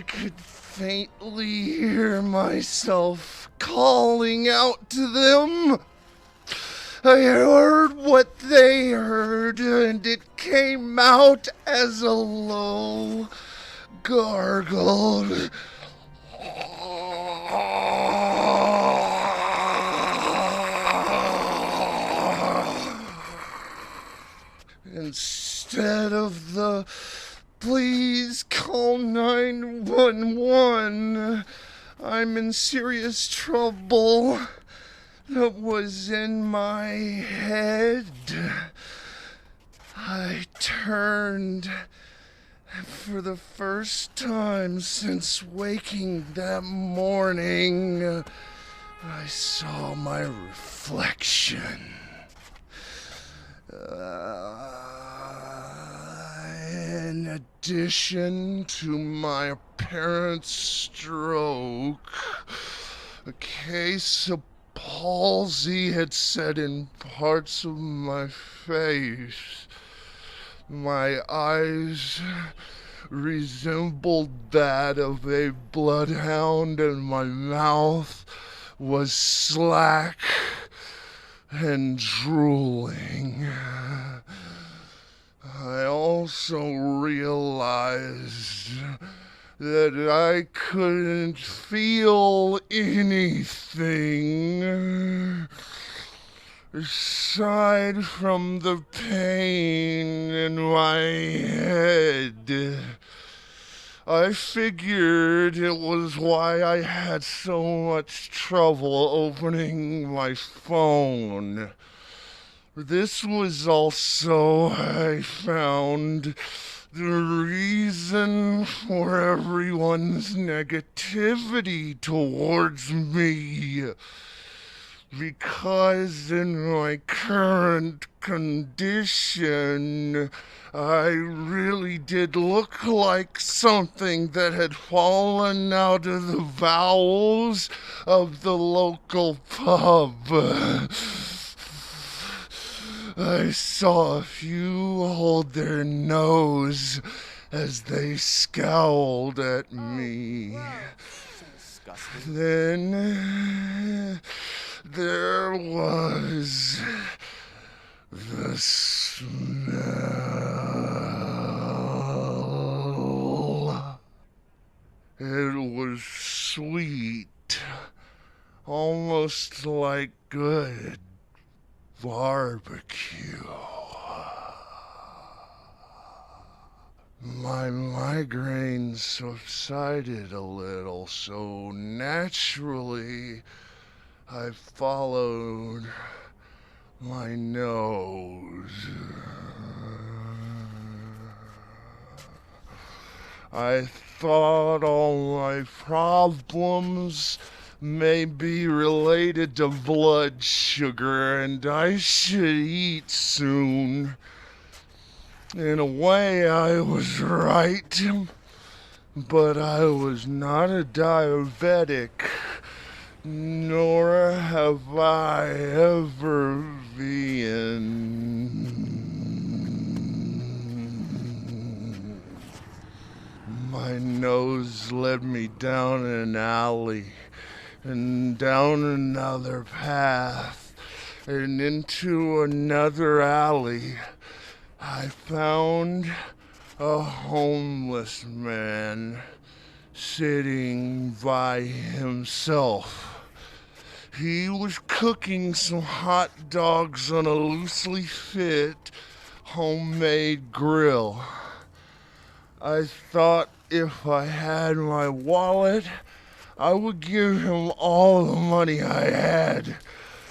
could faintly hear myself calling out to them. I heard what they heard, and it came out as a low gargle. Instead of the "please call 911, I'm in serious trouble" that was in my head, I turned. For the first time since waking that morning, I saw my reflection. In addition to my apparent stroke, a case of palsy had set in parts of my face. My eyes resembled that of a bloodhound, and my mouth was slack and drooling. I also realized that I couldn't feel anything aside from the pain in my head. I figured it was why I had so much trouble opening my phone. This was also, I found, the reason for everyone's negativity towards me. Because in my current condition, I really did look like something that had fallen out of the bowels of the local pub. I saw a few hold their nose as they scowled at me. Then there was the smell. It was sweet, almost like good barbecue. My migraine subsided a little, so naturally I followed my nose. I thought all my problems may be related to blood sugar, and I should eat soon. In a way, I was right, but I was not a diabetic, nor have I ever been. My nose led me down an alley, and down another path, and into another alley. I found a homeless man sitting by himself. He was cooking some hot dogs on a loosely fit homemade grill. I thought if I had my wallet, I would give him all the money I had.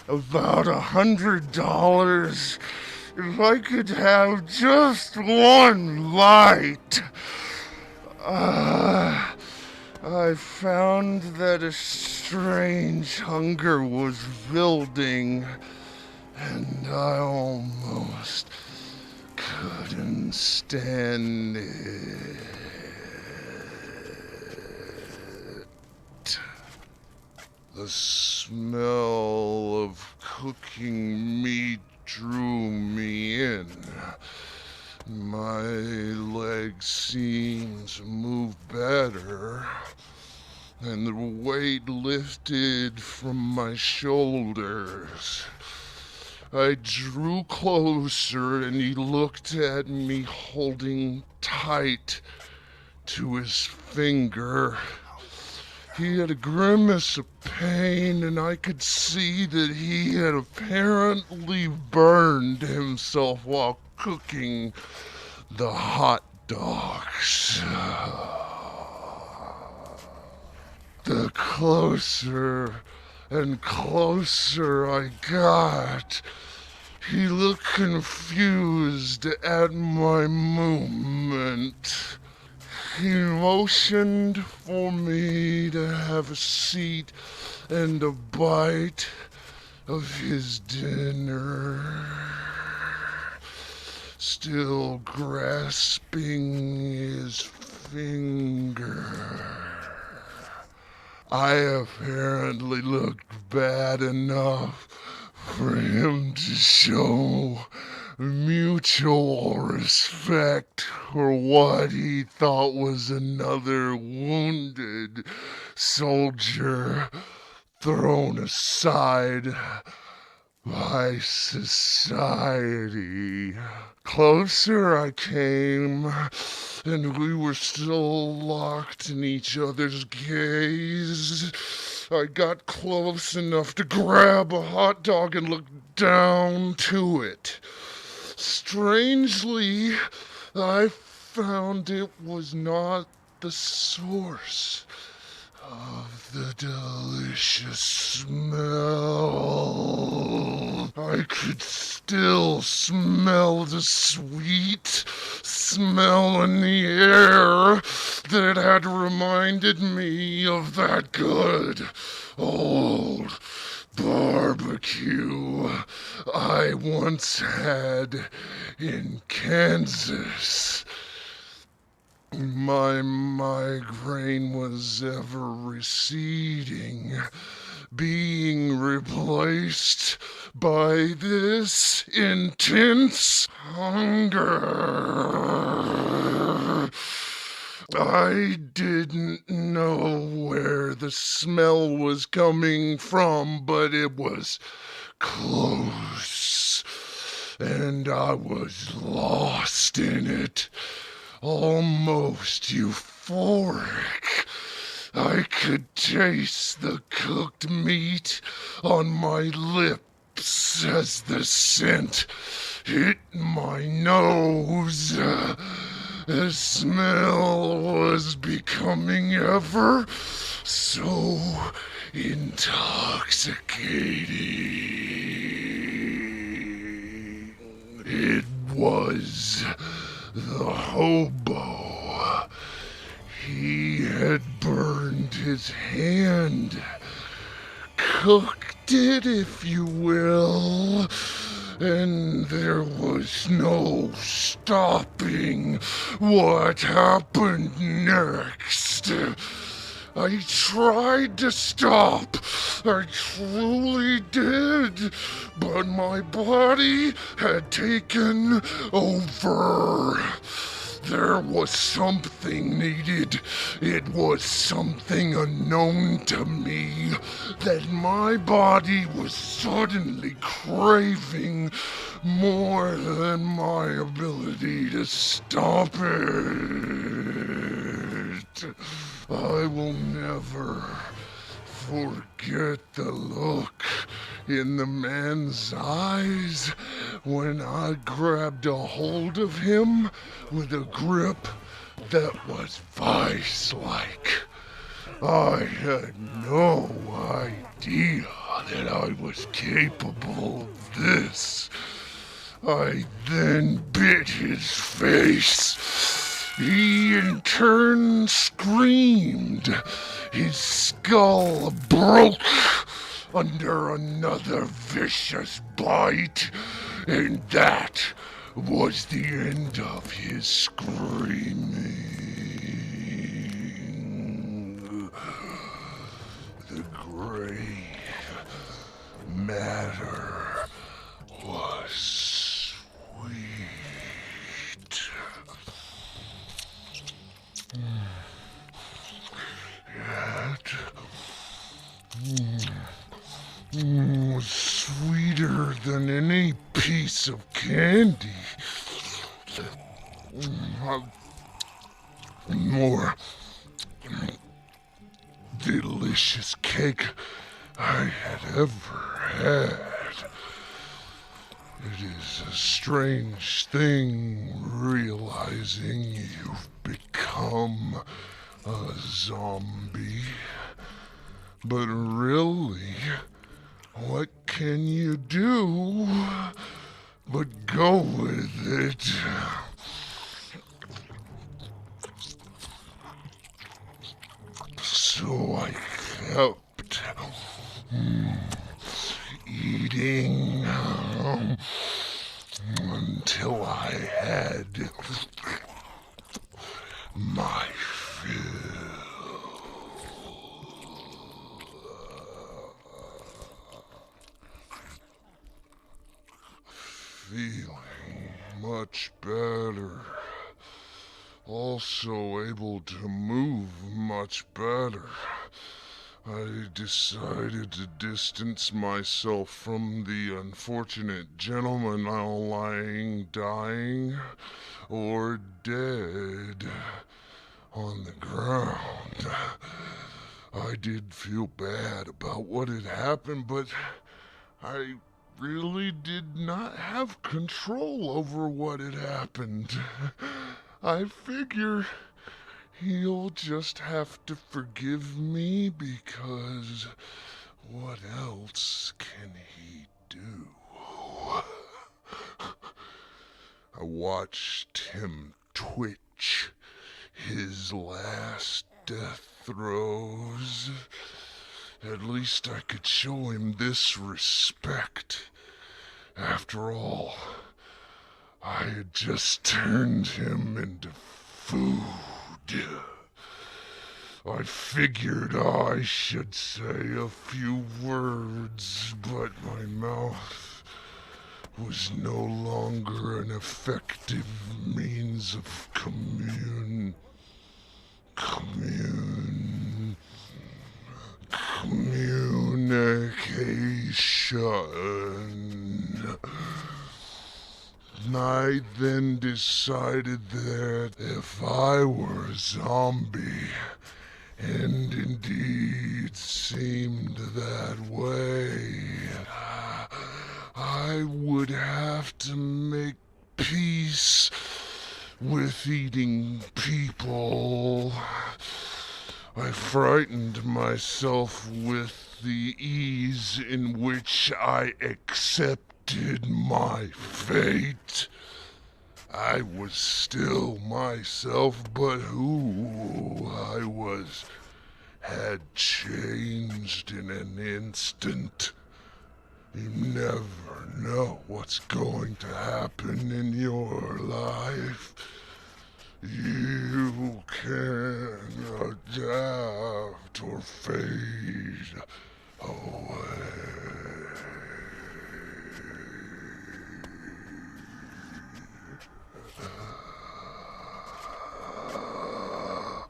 About $100. If I could have just one light. I found that a strange hunger was building, and I almost couldn't stand it. The smell of cooking meat drew me in. My legs seemed to move better, and the weight lifted from my shoulders. I drew closer, and he looked at me, holding tight to his finger. He had a grimace of pain, and I could see that he had apparently burned himself while cooking the hot dogs. The closer and closer I got, he looked confused at my movement. He motioned for me to have a seat and a bite of his dinner. Still grasping his finger. I apparently looked bad enough for him to show mutual respect for what he thought was another wounded soldier thrown aside by society. Closer I came, and we were still locked in each other's gaze. I got close enough to grab a hot dog and look down to it. Strangely, I found it was not the source of the delicious smell. I could still smell the sweet smell in the air that had reminded me of that good old barbecue I once had in Kansas. My migraine was ever receding, being replaced by this intense hunger. I didn't know where the smell was coming from, but it was close, and I was lost in it. Almost euphoric. I could taste the cooked meat on my lips as the scent hit my nose. The smell was becoming ever so intoxicating. It was the hobo. He had burned his hand, cooked it, if you will, and there was no stopping what happened next. I tried to stop. I truly did. But my body had taken over. There was something needed. It was something unknown to me that my body was suddenly craving more than my ability to stop it. I will never forget the look in the man's eyes when I grabbed a hold of him with a grip that was vice-like. I had no idea that I was capable of this. I then bit his face. He in turn screamed. His skull broke under another vicious bite, and that was the end of his screaming. The gray matter was sweet. Yet, sweeter than any piece of candy. More delicious cake I had ever had. It is a strange thing realizing you've become a zombie. But really, what can you do but go with it? So I kept eating until I had my fill. Feeling much better. Also able to move much better. I decided to distance myself from the unfortunate gentleman now lying, dying, or dead on the ground. I did feel bad about what had happened, but I really did not have control over what had happened. I figure he'll just have to forgive me because what else can he do? I watched him twitch his last death throes. At least I could show him this respect. After all, I had just turned him into food. I figured I should say a few words, but my mouth was no longer an effective means of communication. I then decided that if I were a zombie, and indeed seemed that way, I would have to make peace with eating people. I frightened myself with the ease in which I accepted my fate. I was still myself, but who I was had changed in an instant. You never know what's going to happen in your life. You can adapt or fade away.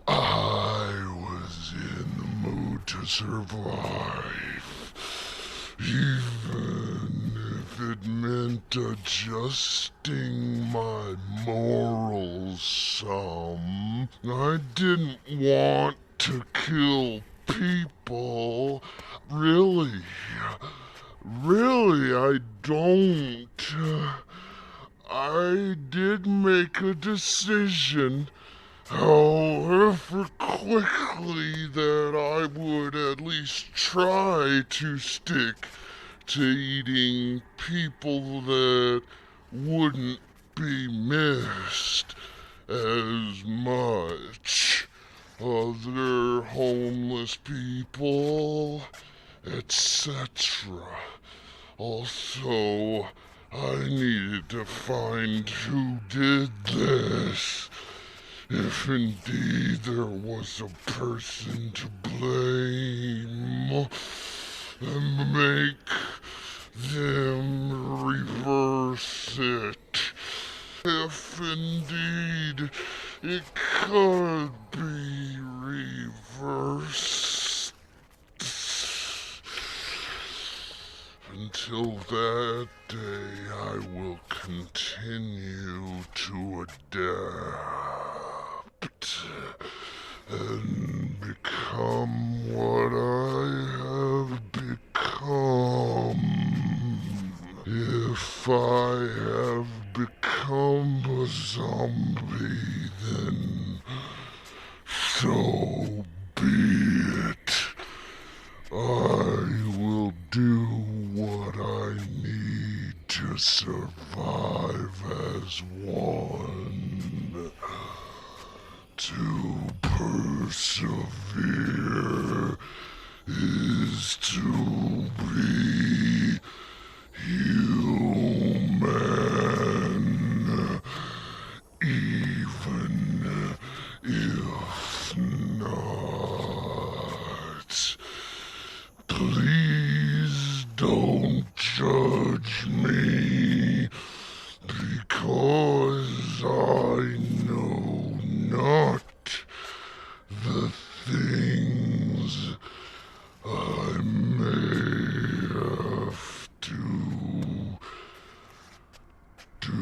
I was in the mood to survive, even if it meant adjusting my morals some. I didn't want to kill people. Really, I don't. I did make a decision however quickly that I would at least try to stick to eating people that wouldn't be missed as much. Other homeless people, etc. Also, I needed to find who did this. If indeed there was a person to blame, and make them reverse it. If indeed it could be reversed. Until that day, I will continue to adapt and become what I have become. If I have become a zombie, then so be it. I will do what I need to survive as one. To persevere is to be human, even if not. Please don't judge me, because I know not the things I may have to do.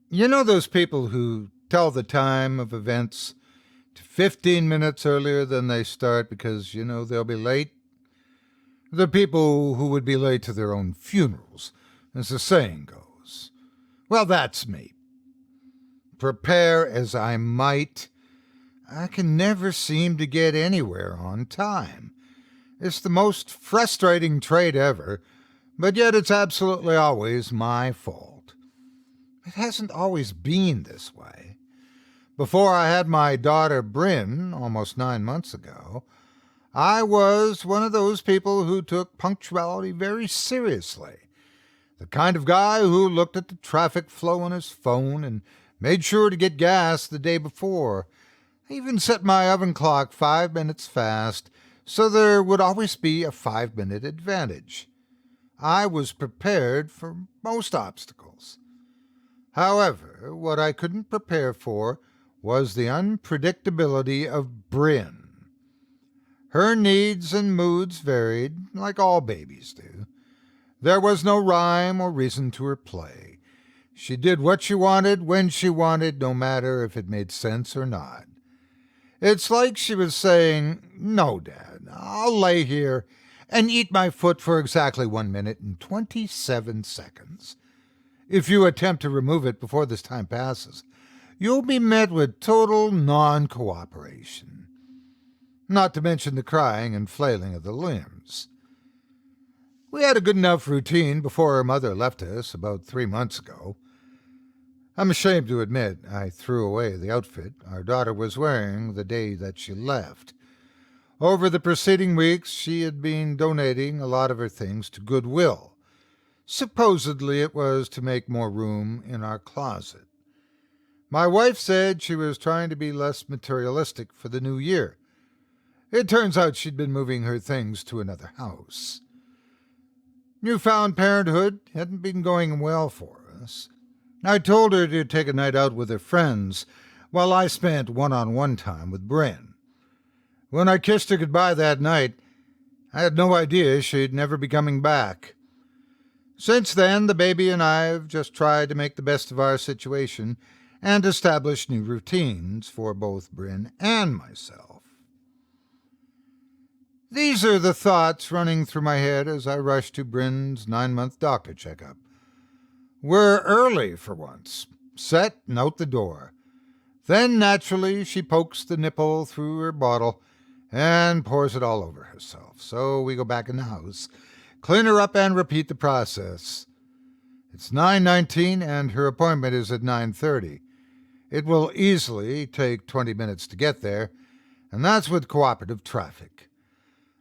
You know those people who tell the time of events to 15 minutes earlier than they start because, they'll be late? The people who would be late to their own funerals, as the saying goes. Well, that's me. Prepare as I might, I can never seem to get anywhere on time. It's the most frustrating trait ever, but yet it's absolutely always my fault. It hasn't always been this way. Before I had my daughter Bryn, almost 9 months ago, I was one of those people who took punctuality very seriously. The kind of guy who looked at the traffic flow on his phone and made sure to get gas the day before. I even set my oven clock 5 minutes fast, so there would always be a 5-minute advantage. I was prepared for most obstacles. However, what I couldn't prepare for was the unpredictability of Bryn. Her needs and moods varied, like all babies do. There was no rhyme or reason to her play. She did what she wanted, when she wanted, no matter if it made sense or not. It's like she was saying, "No, Dad, I'll lay here and eat my foot for exactly 1 minute and 27 seconds. If you attempt to remove it before this time passes, you'll be met with total non-cooperation. Not to mention the crying and flailing of the limbs." We had a good enough routine before her mother left us about 3 months ago. I'm ashamed to admit I threw away the outfit our daughter was wearing the day that she left. Over the preceding weeks, she had been donating a lot of her things to Goodwill, Supposedly it was to make more room in our closet. My wife said she was trying to be less materialistic for the new year. It turns out she'd been moving her things to another house. Newfound parenthood hadn't been going well for us. I told her to take a night out with her friends while I spent one-on-one time with Bryn. When I kissed her goodbye that night, I had no idea she'd never be coming back. Since then, the baby and I have just tried to make the best of our situation and establish new routines for both Bryn and myself. These are the thoughts running through my head as I rush to Bryn's 9-month doctor checkup. We're early for once, set and out the door. Then, naturally, she pokes the nipple through her bottle and pours it all over herself. So we go back in the house, clean her up, and repeat the process. It's 9:19 and her appointment is at 9:30. It will easily take 20 minutes to get there, and that's with cooperative traffic.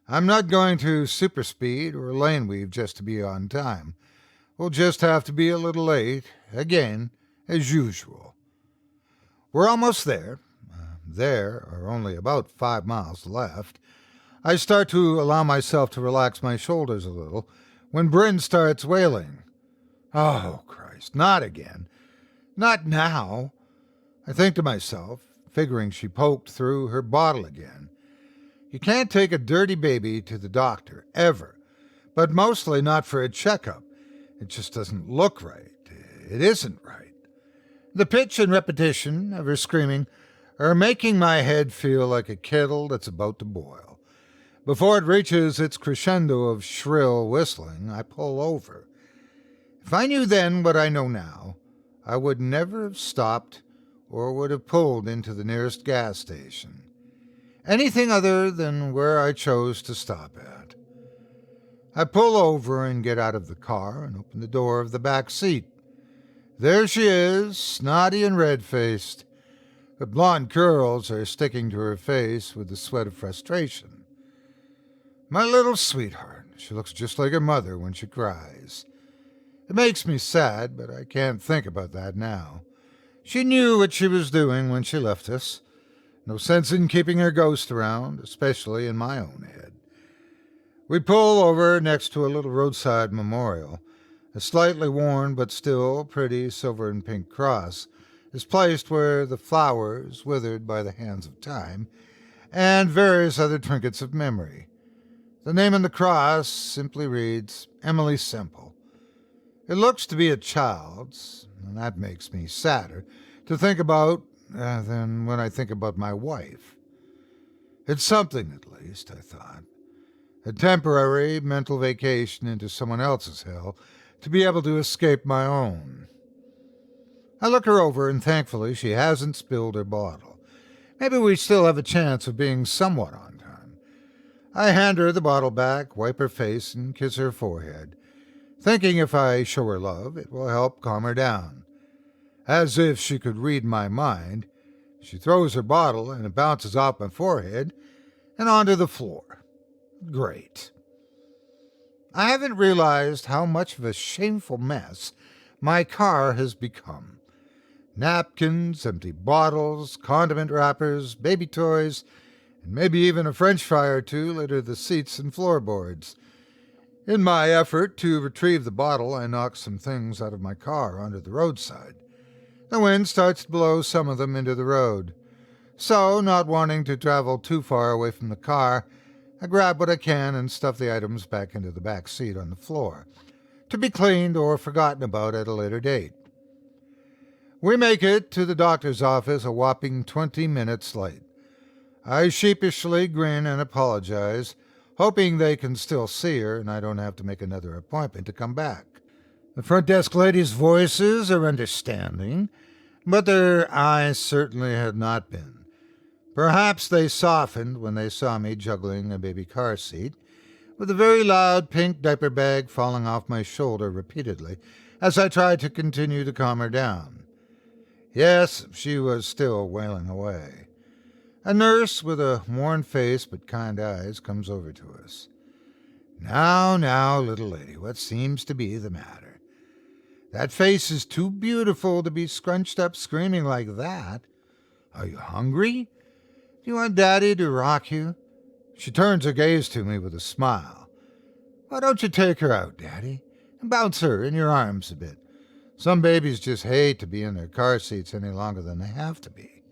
I'm not going to super speed or lane weave just to be on time. We'll just have to be a little late, again, as usual. We're almost there. There are only about 5 miles left. I start to allow myself to relax my shoulders a little when Bryn starts wailing. Oh, Christ, not again. Not now. I think to myself, figuring she poked through her bottle again. You can't take a dirty baby to the doctor, ever, but mostly not for a checkup. It just doesn't look right. It isn't right. The pitch and repetition of her screaming are making my head feel like a kettle that's about to boil. Before it reaches its crescendo of shrill whistling, I pull over. If I knew then what I know now, I would never have stopped or would have pulled into the nearest gas station. Anything other than where I chose to stop at. I pull over and get out of the car and open the door of the back seat. There she is, snotty and red-faced. Her blonde curls are sticking to her face with the sweat of frustration. My little sweetheart, she looks just like her mother when she cries. It makes me sad, but I can't think about that now. She knew what she was doing when she left us. No sense in keeping her ghost around, especially in my own head. We pull over next to a little roadside memorial. A slightly worn but still pretty silver and pink cross is placed where the flowers, withered by the hands of time, and various other trinkets of memory. The name on the cross simply reads, Emily Semple. It looks to be a child's, and that makes me sadder to think about than when I think about my wife. It's something, at least, I thought. A temporary mental vacation into someone else's hell to be able to escape my own. I look her over, and thankfully she hasn't spilled her bottle. Maybe we still have a chance of being somewhat on time. I hand her the bottle back, wipe her face, and kiss her forehead, thinking if I show her love, it will help calm her down. As if she could read my mind, she throws her bottle and it bounces off my forehead and onto the floor. Great. I haven't realized how much of a shameful mess my car has become. Napkins, empty bottles, condiment wrappers, baby toys, and maybe even a French fry or two litter the seats and floorboards. In my effort to retrieve the bottle, I knock some things out of my car onto the roadside. The wind starts to blow some of them into the road. So, not wanting to travel too far away from the car, I grab what I can and stuff the items back into the back seat on the floor, to be cleaned or forgotten about at a later date. We make it to the doctor's office a whopping 20 minutes late. I sheepishly grin and apologize, hoping they can still see her and I don't have to make another appointment to come back. The front desk ladies' voices are understanding, but their eyes certainly had not been. Perhaps they softened when they saw me juggling a baby car seat, with a very loud pink diaper bag falling off my shoulder repeatedly as I tried to continue to calm her down. Yes, she was still wailing away. A nurse with a worn face but kind eyes comes over to us. Now, little lady, what seems to be the matter? That face is too beautiful to be scrunched up screaming like that. Are you hungry? Do you want Daddy to rock you? She turns her gaze to me with a smile. Why don't you take her out, Daddy, and bounce her in your arms a bit? Some babies just hate to be in their car seats any longer than they have to be.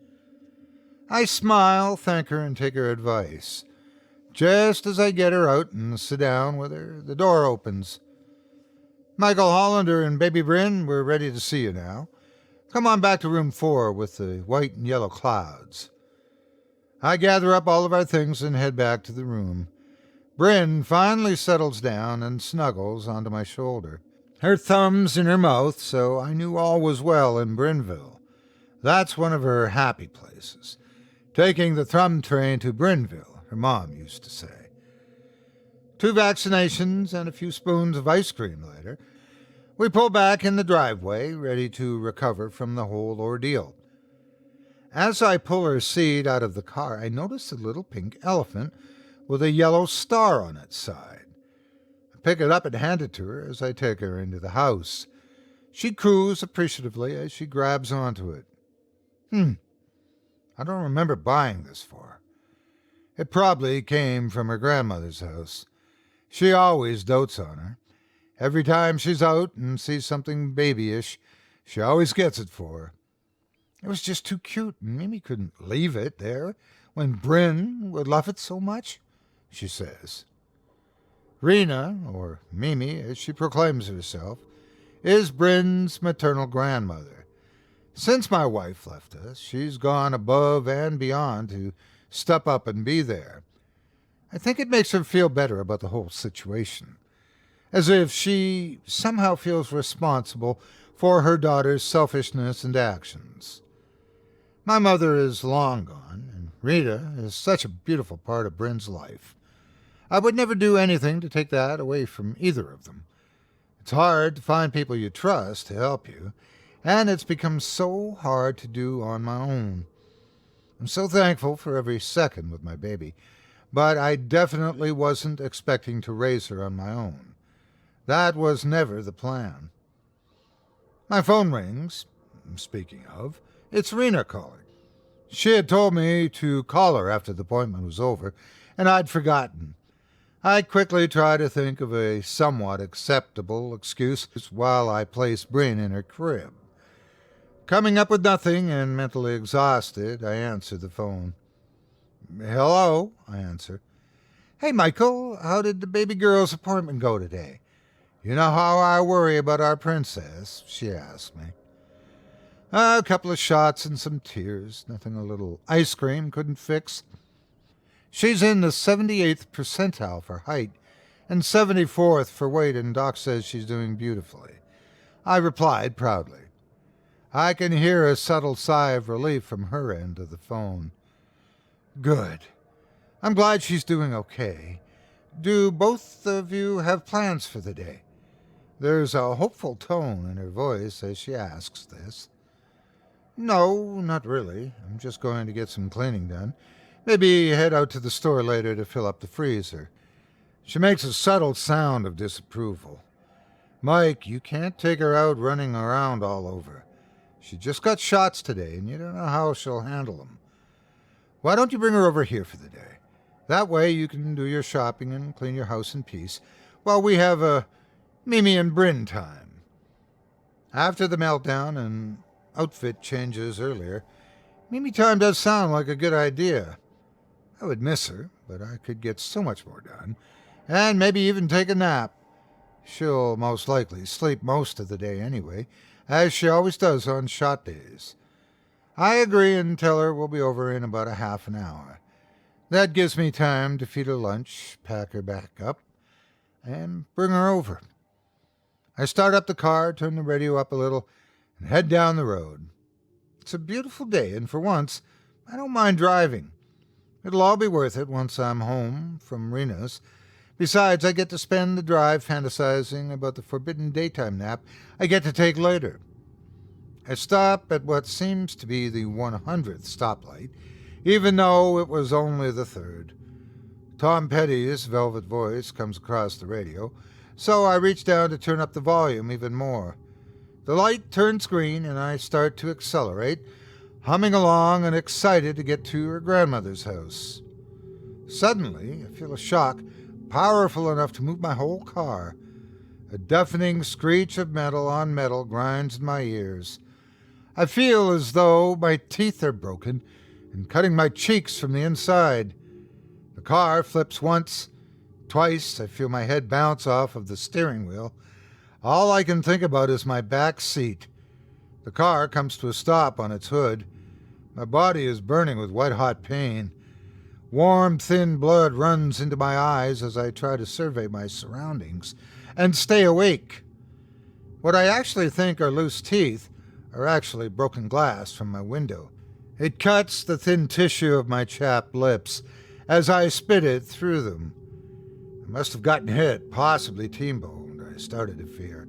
I smile, thank her, and take her advice. Just as I get her out and sit down with her, the door opens. Michael Hollander and Baby Bryn, we're ready to see you now. Come on back to room 4 with the white and yellow clouds. I gather up all of our things and head back to the room. Bryn finally settles down and snuggles onto my shoulder. Her thumb's in her mouth, so I knew all was well in Brynville. That's one of her happy places. Taking the thumb train to Brynville, her mom used to say. 2 vaccinations and a few spoons of ice cream later, we pull back in the driveway, ready to recover from the whole ordeal. As I pull her seat out of the car, I notice a little pink elephant with a yellow star on its side. I pick it up and hand it to her as I take her into the house. She coos appreciatively as she grabs onto it. I don't remember buying this for her. It probably came from her grandmother's house. She always dotes on her. Every time she's out and sees something babyish, she always gets it for her. It was just too cute, and Mimi couldn't leave it there when Bryn would love it so much, she says. Rena, or Mimi as she proclaims herself, is Bryn's maternal grandmother. Since my wife left us, she's gone above and beyond to step up and be there. I think it makes her feel better about the whole situation, as if she somehow feels responsible for her daughter's selfishness and actions. My mother is long gone, and Rita is such a beautiful part of Bryn's life. I would never do anything to take that away from either of them. It's hard to find people you trust to help you, and it's become so hard to do on my own. I'm so thankful for every second with my baby, but I definitely wasn't expecting to raise her on my own. That was never the plan. My phone rings. Speaking of, it's Rena calling. She had told me to call her after the appointment was over, and I'd forgotten. I quickly try to think of a somewhat acceptable excuse while I place Bryn in her crib. Coming up with nothing and mentally exhausted, I answer the phone. Hello, I answer. Hey, Michael, how did the baby girl's appointment go today? You know how I worry about our princess, she asked me. A couple of shots and some tears, nothing a little ice cream couldn't fix. She's in the 78th percentile for height and 74th for weight, and Doc says she's doing beautifully. I replied proudly. I can hear a subtle sigh of relief from her end of the phone. Good. I'm glad she's doing okay. Do both of you have plans for the day? There's a hopeful tone in her voice as she asks this. No, not really. I'm just going to get some cleaning done. Maybe head out to the store later to fill up the freezer. She makes a subtle sound of disapproval. Mike, you can't take her out running around all over. She just got shots today, and you don't know how she'll handle them. Why don't you bring her over here for the day? That way you can do your shopping and clean your house in peace, while we have a Mimi and Bryn time. After the meltdown and outfit changes earlier, Mimi time does sound like a good idea. I would miss her, but I could get so much more done, and maybe even take a nap. She'll most likely sleep most of the day anyway, as she always does on shot days. I agree and tell her we'll be over in about a half an hour. That gives me time to feed her lunch, pack her back up, and bring her over. I start up the car, turn the radio up a little, and head down the road. It's a beautiful day, and for once, I don't mind driving. It'll all be worth it once I'm home from Rena's. Besides, I get to spend the drive fantasizing about the forbidden daytime nap I get to take later. I stop at what seems to be the 100th stoplight, even though it was only the 3rd. Tom Petty's velvet voice comes across the radio, so I reach down to turn up the volume even more. The light turns green and I start to accelerate, humming along and excited to get to her grandmother's house. Suddenly, I feel a shock powerful enough to move my whole car. A deafening screech of metal on metal grinds in my ears. I feel as though my teeth are broken and cutting my cheeks from the inside. The car flips once, twice. I feel my head bounce off of the steering wheel. All I can think about is my back seat. The car comes to a stop on its hood. My body is burning with white-hot pain. Warm, thin blood runs into my eyes as I try to survey my surroundings and stay awake. What I actually think are loose teeth are actually broken glass from my window. It cuts the thin tissue of my chapped lips as I spit it through them. I must have gotten hit, possibly T-boned, I started to fear.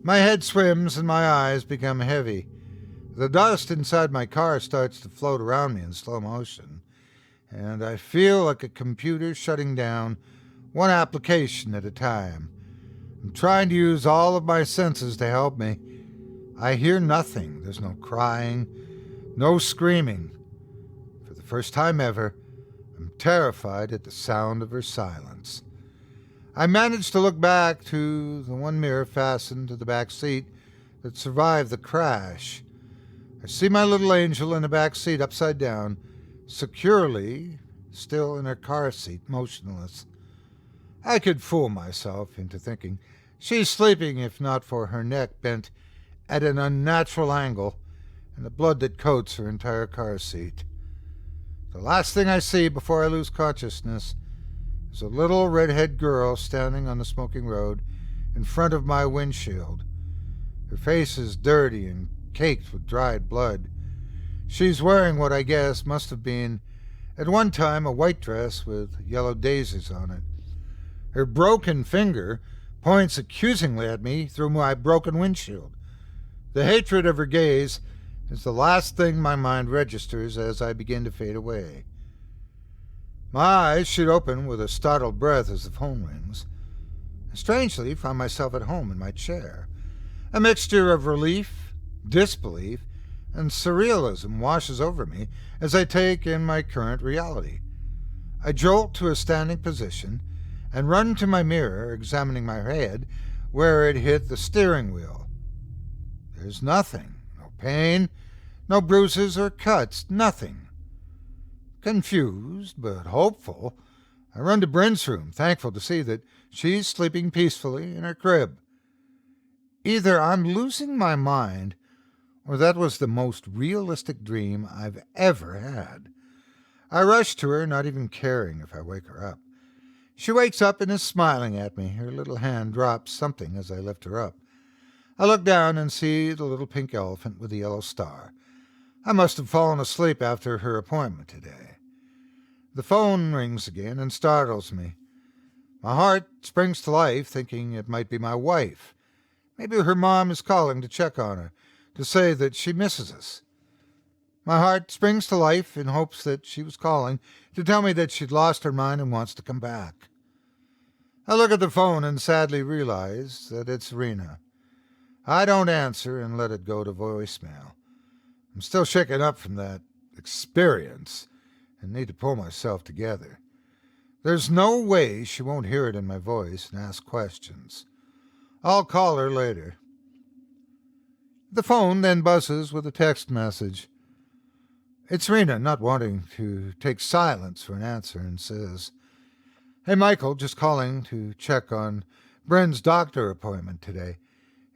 My head swims and my eyes become heavy. The dust inside my car starts to float around me in slow motion, and I feel like a computer shutting down one application at a time. I'm trying to use all of my senses to help me. I hear nothing. There's no crying, no screaming. For the first time ever, I'm terrified at the sound of her silence. I manage to look back to the one mirror fastened to the back seat that survived the crash. I see my little angel in the back seat upside down, securely still in her car seat, motionless. I could fool myself into thinking she's sleeping if not for her neck bent at an unnatural angle and the blood that coats her entire car seat. The last thing I see before I lose consciousness is a little redhead girl standing on the smoking road in front of my windshield. Her face is dirty and caked with dried blood. She's wearing what I guess must have been at one time a white dress with yellow daisies on it. Her broken finger points accusingly at me through my broken windshield. The hatred of her gaze is the last thing my mind registers as I begin to fade away. My eyes shoot open with a startled breath as the phone rings. I strangely find myself at home in my chair. A mixture of relief, disbelief, and surrealism washes over me as I take in my current reality. I jolt to a standing position and run to my mirror, examining my head where it hit the steering wheel. There's nothing. No pain, no bruises or cuts, nothing. Confused but hopeful, I run to Bryn's room, thankful to see that she's sleeping peacefully in her crib. Either I'm losing my mind, or that was the most realistic dream I've ever had. I rush to her, not even caring if I wake her up. She wakes up and is smiling at me. Her little hand drops something as I lift her up. I look down and see the little pink elephant with the yellow star. I must have fallen asleep after her appointment today. The phone rings again and startles me. My heart springs to life, thinking it might be my wife. Maybe her mom is calling to check on her, to say that she misses us. My heart springs to life in hopes that she was calling to tell me that she'd lost her mind and wants to come back. I look at the phone and sadly realize that it's Rena. I don't answer and let it go to voicemail. I'm still shaken up from that experience and need to pull myself together. There's no way she won't hear it in my voice and ask questions. I'll call her later. The phone then buzzes with a text message. It's Rena, not wanting to take silence for an answer, and says, "Hey, Michael, just calling to check on Bryn's doctor appointment today.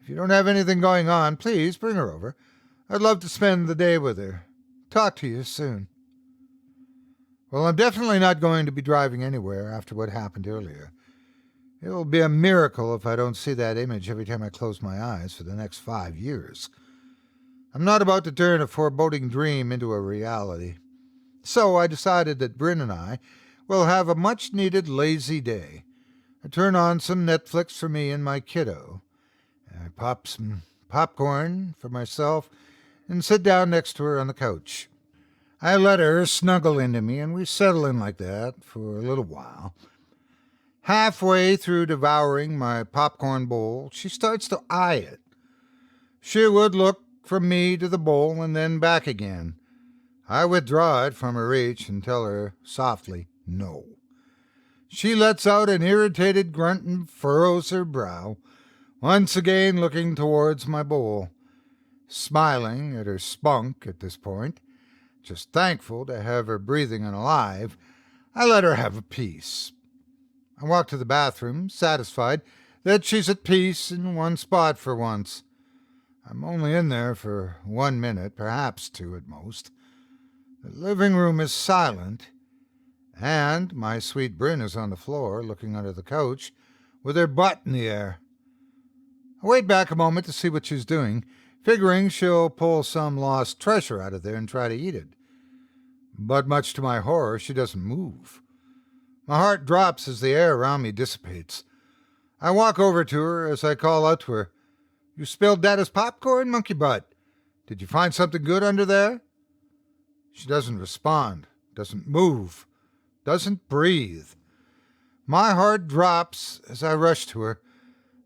If you don't have anything going on, please bring her over. I'd love to spend the day with her. Talk to you soon." Well, I'm definitely not going to be driving anywhere after what happened earlier. It will be a miracle if I don't see that image every time I close my eyes for the next 5 years. I'm not about to turn a foreboding dream into a reality. So I decided that Bryn and I will have a much-needed lazy day. I turn on some Netflix for me and my kiddo. I pop some popcorn for myself and sit down next to her on the couch. I let her snuggle into me, and we settle in like that for a little while. Halfway through devouring my popcorn bowl, she starts to eye it. She would look from me to the bowl and then back again. I withdraw it from her reach and tell her softly, no. She lets out an irritated grunt and furrows her brow, once again looking towards my bowl. Smiling at her spunk at this point, just thankful to have her breathing and alive, I let her have a piece. I walk to the bathroom, satisfied that she's at peace in one spot for once. I'm only in there for 1 minute, perhaps 2 at most. The living room is silent, and my sweet Bryn is on the floor, looking under the couch, with her butt in the air. I wait back a moment to see what she's doing, figuring she'll pull some lost treasure out of there and try to eat it. But much to my horror, she doesn't move. My heart drops as the air around me dissipates. I walk over to her as I call out to her, "You spilled Dada's popcorn, monkey butt. Did you find something good under there?" She doesn't respond, doesn't move, doesn't breathe. My heart drops as I rush to her.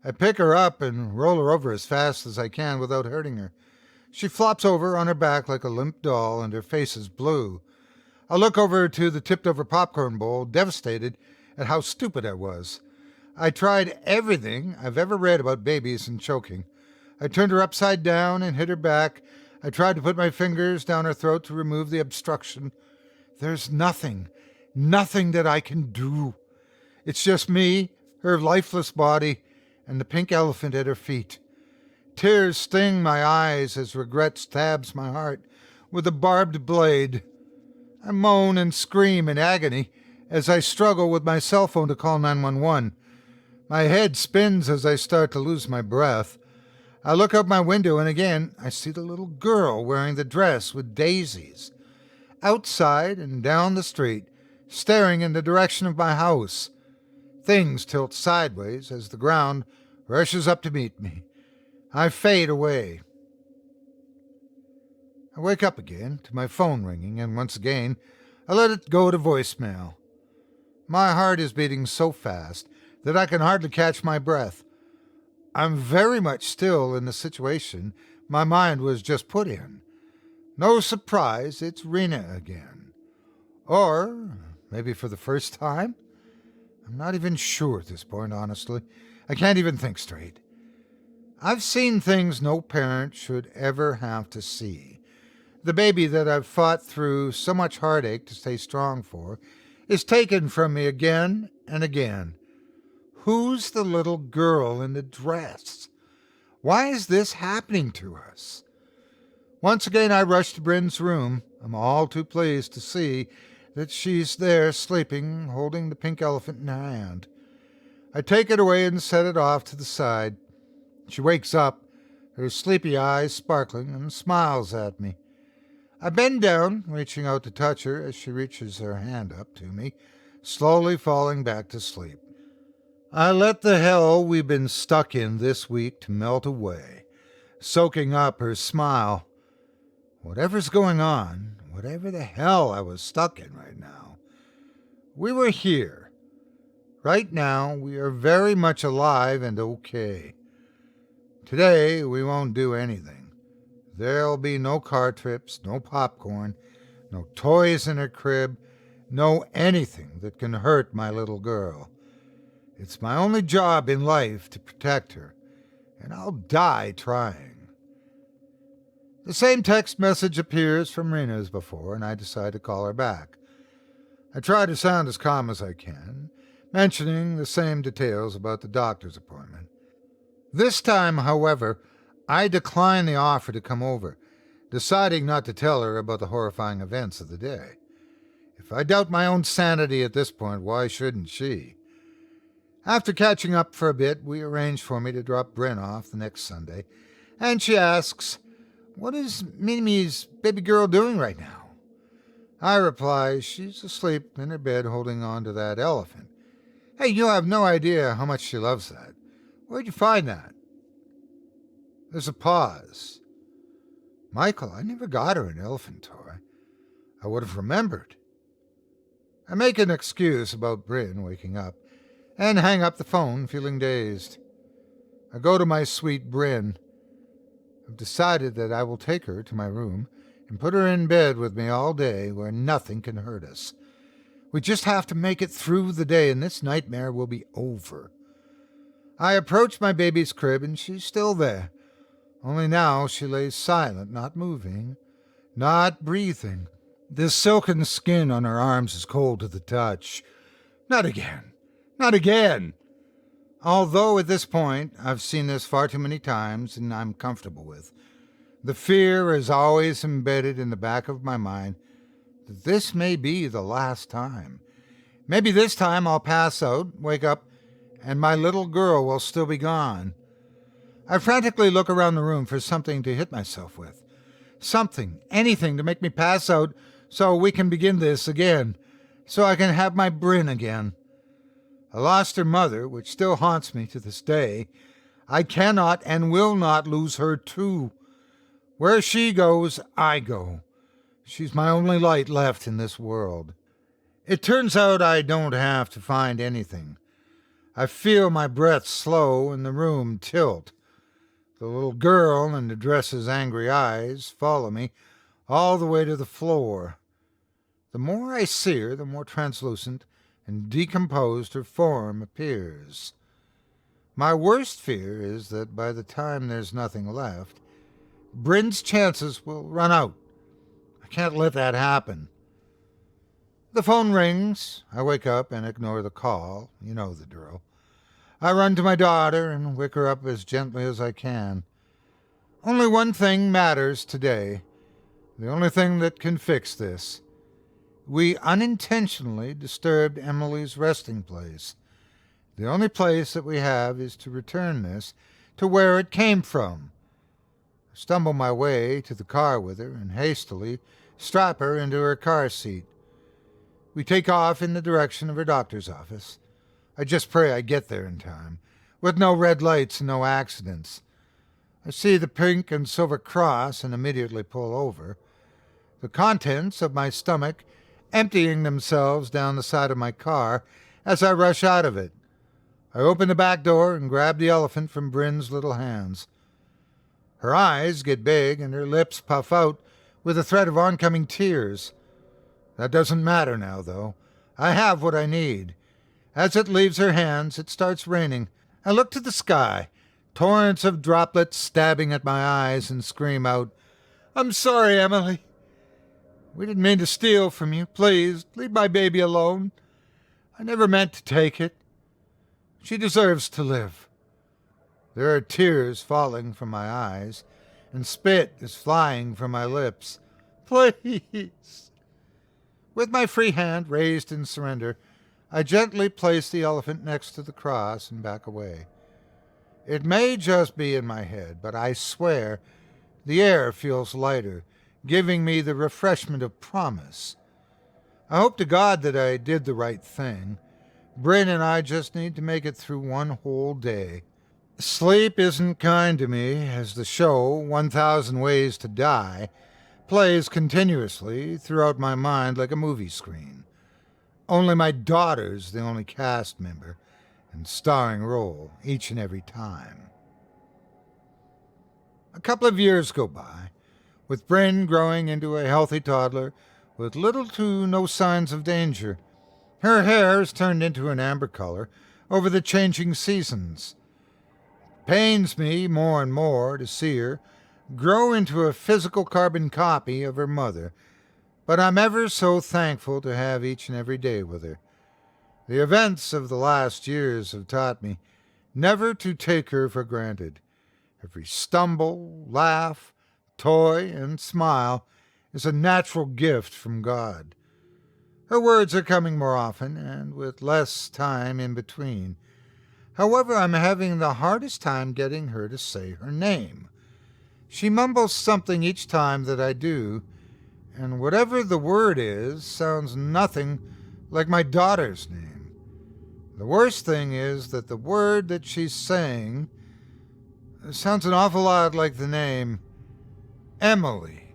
I pick her up and roll her over as fast as I can without hurting her. She flops over on her back like a limp doll, and her face is blue. I look over to the tipped-over popcorn bowl, devastated at how stupid I was. I tried everything I've ever read about babies and choking. I turned her upside down and hit her back. I tried to put my fingers down her throat to remove the obstruction. There's nothing that I can do. It's just me, her lifeless body, and the pink elephant at her feet. Tears sting my eyes as regret stabs my heart with a barbed blade. I moan and scream in agony as I struggle with my cell phone to call 911. My head spins as I start to lose my breath. I look out my window and again I see the little girl wearing the dress with daisies. Outside and down the street, staring in the direction of my house. Things tilt sideways as the ground rushes up to meet me. I fade away. I wake up again to my phone ringing, and once again I let it go to voicemail. My heart is beating so fast that I can hardly catch my breath. I'm very much still in the situation my mind was just put in. No surprise, it's Rena again. Or maybe for the first time? I'm not even sure at this point, honestly. I can't even think straight. I've seen things no parent should ever have to see. The baby that I've fought through so much heartache to stay strong for is taken from me again and again. Who's the little girl in the dress? Why is this happening to us? Once again I rush to Bryn's room. I'm all too pleased to see that she's there sleeping, holding the pink elephant in her hand. I take it away and set it off to the side. She wakes up, her sleepy eyes sparkling, and smiles at me. I bend down, reaching out to touch her as she reaches her hand up to me, slowly falling back to sleep. I let the hell we've been stuck in this week to melt away, soaking up her smile. Whatever's going on, whatever the hell I was stuck in right now, we were here. Right now, we are very much alive and okay. Today, we won't do anything. There'll be no car trips, no popcorn, no toys in her crib, no anything that can hurt my little girl. It's my only job in life to protect her, and I'll die trying. The same text message appears from Rena as before, and I decide to call her back. I try to sound as calm as I can, mentioning the same details about the doctor's appointment. This time, however, I decline the offer to come over, deciding not to tell her about the horrifying events of the day. If I doubt my own sanity at this point, why shouldn't she? After catching up for a bit, we arrange for me to drop Bryn off the next Sunday, and she asks, "What is Mimi's baby girl doing right now?" I reply, she's asleep in her bed holding on to that elephant. Hey, you have no idea how much she loves that. Where'd you find that? There's a pause. Michael, I never got her an elephant toy. I would have remembered. I make an excuse about Bryn waking up and hang up the phone feeling dazed. I go to my sweet Bryn. I've decided that I will take her to my room and put her in bed with me all day where nothing can hurt us. We just have to make it through the day and this nightmare will be over. I approach my baby's crib and she's still there. Only now she lays silent, not moving, not breathing. The silken skin on her arms is cold to the touch. Not again. Not again. Although at this point I've seen this far too many times and I'm comfortable with. The fear is always embedded in the back of my mind that this may be the last time. Maybe this time I'll pass out, wake up, and my little girl will still be gone. I frantically look around the room for something to hit myself with. Something, anything to make me pass out so we can begin this again, so I can have my Bryn again. I lost her mother, which still haunts me to this day. I cannot and will not lose her too. Where she goes, I go. She's my only light left in this world. It turns out I don't have to find anything. I feel my breath slow and the room tilt. The little girl in the dress's angry eyes follow me all the way to the floor. The more I see her, the more translucent and decomposed her form appears. My worst fear is that by the time there's nothing left, Bryn's chances will run out. I can't let that happen. The phone rings. I wake up and ignore the call. You know the drill. I run to my daughter and wake her up as gently as I can. Only one thing matters today. The only thing that can fix this. We unintentionally disturbed Emily's resting place. The only place that we have is to return this to where it came from. I stumble my way to the car with her and hastily strap her into her car seat. We take off in the direction of her doctor's office. I just pray I get there in time, with no red lights and no accidents. I see the pink and silver cross and immediately pull over. The contents of my stomach emptying themselves down the side of my car as I rush out of it. I open the back door and grab the elephant from Bryn's little hands. Her eyes get big and her lips puff out with the threat of oncoming tears. That doesn't matter now, though. I have what I need. As it leaves her hands, it starts raining. I look to the sky, torrents of droplets stabbing at my eyes, and scream out, "I'm sorry, Emily. We didn't mean to steal from you. Please, leave my baby alone. I never meant to take it. She deserves to live." There are tears falling from my eyes, and spit is flying from my lips. Please. With my free hand raised in surrender, I gently place the elephant next to the cross and back away. It may just be in my head, but I swear the air feels lighter, giving me the refreshment of promise. I hope to God that I did the right thing. Bryn and I just need to make it through one whole day. Sleep isn't kind to me, as the show 1,000 Ways to Die plays continuously throughout my mind like a movie screen. Only my daughter's the only cast member and starring role each and every time. A couple of years go by, with Bryn growing into a healthy toddler with little to no signs of danger. Her hair has turned into an amber color over the changing seasons. It pains me more and more to see her grow into a physical carbon copy of her mother, but I'm ever so thankful to have each and every day with her. The events of the last years have taught me never to take her for granted. Every stumble, laugh, toy, and smile is a natural gift from God. Her words are coming more often, and with less time in between. However, I'm having the hardest time getting her to say her name. She mumbles something each time that I do, and whatever the word is sounds nothing like my daughter's name. The worst thing is that the word that she's saying sounds an awful lot like the name Emily.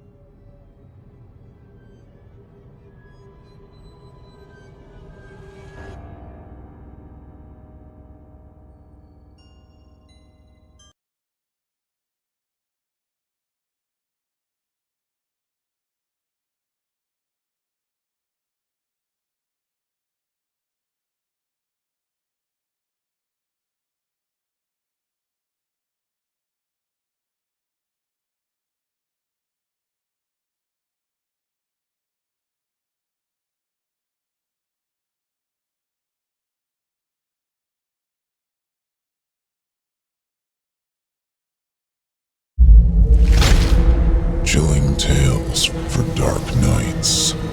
for dark nights.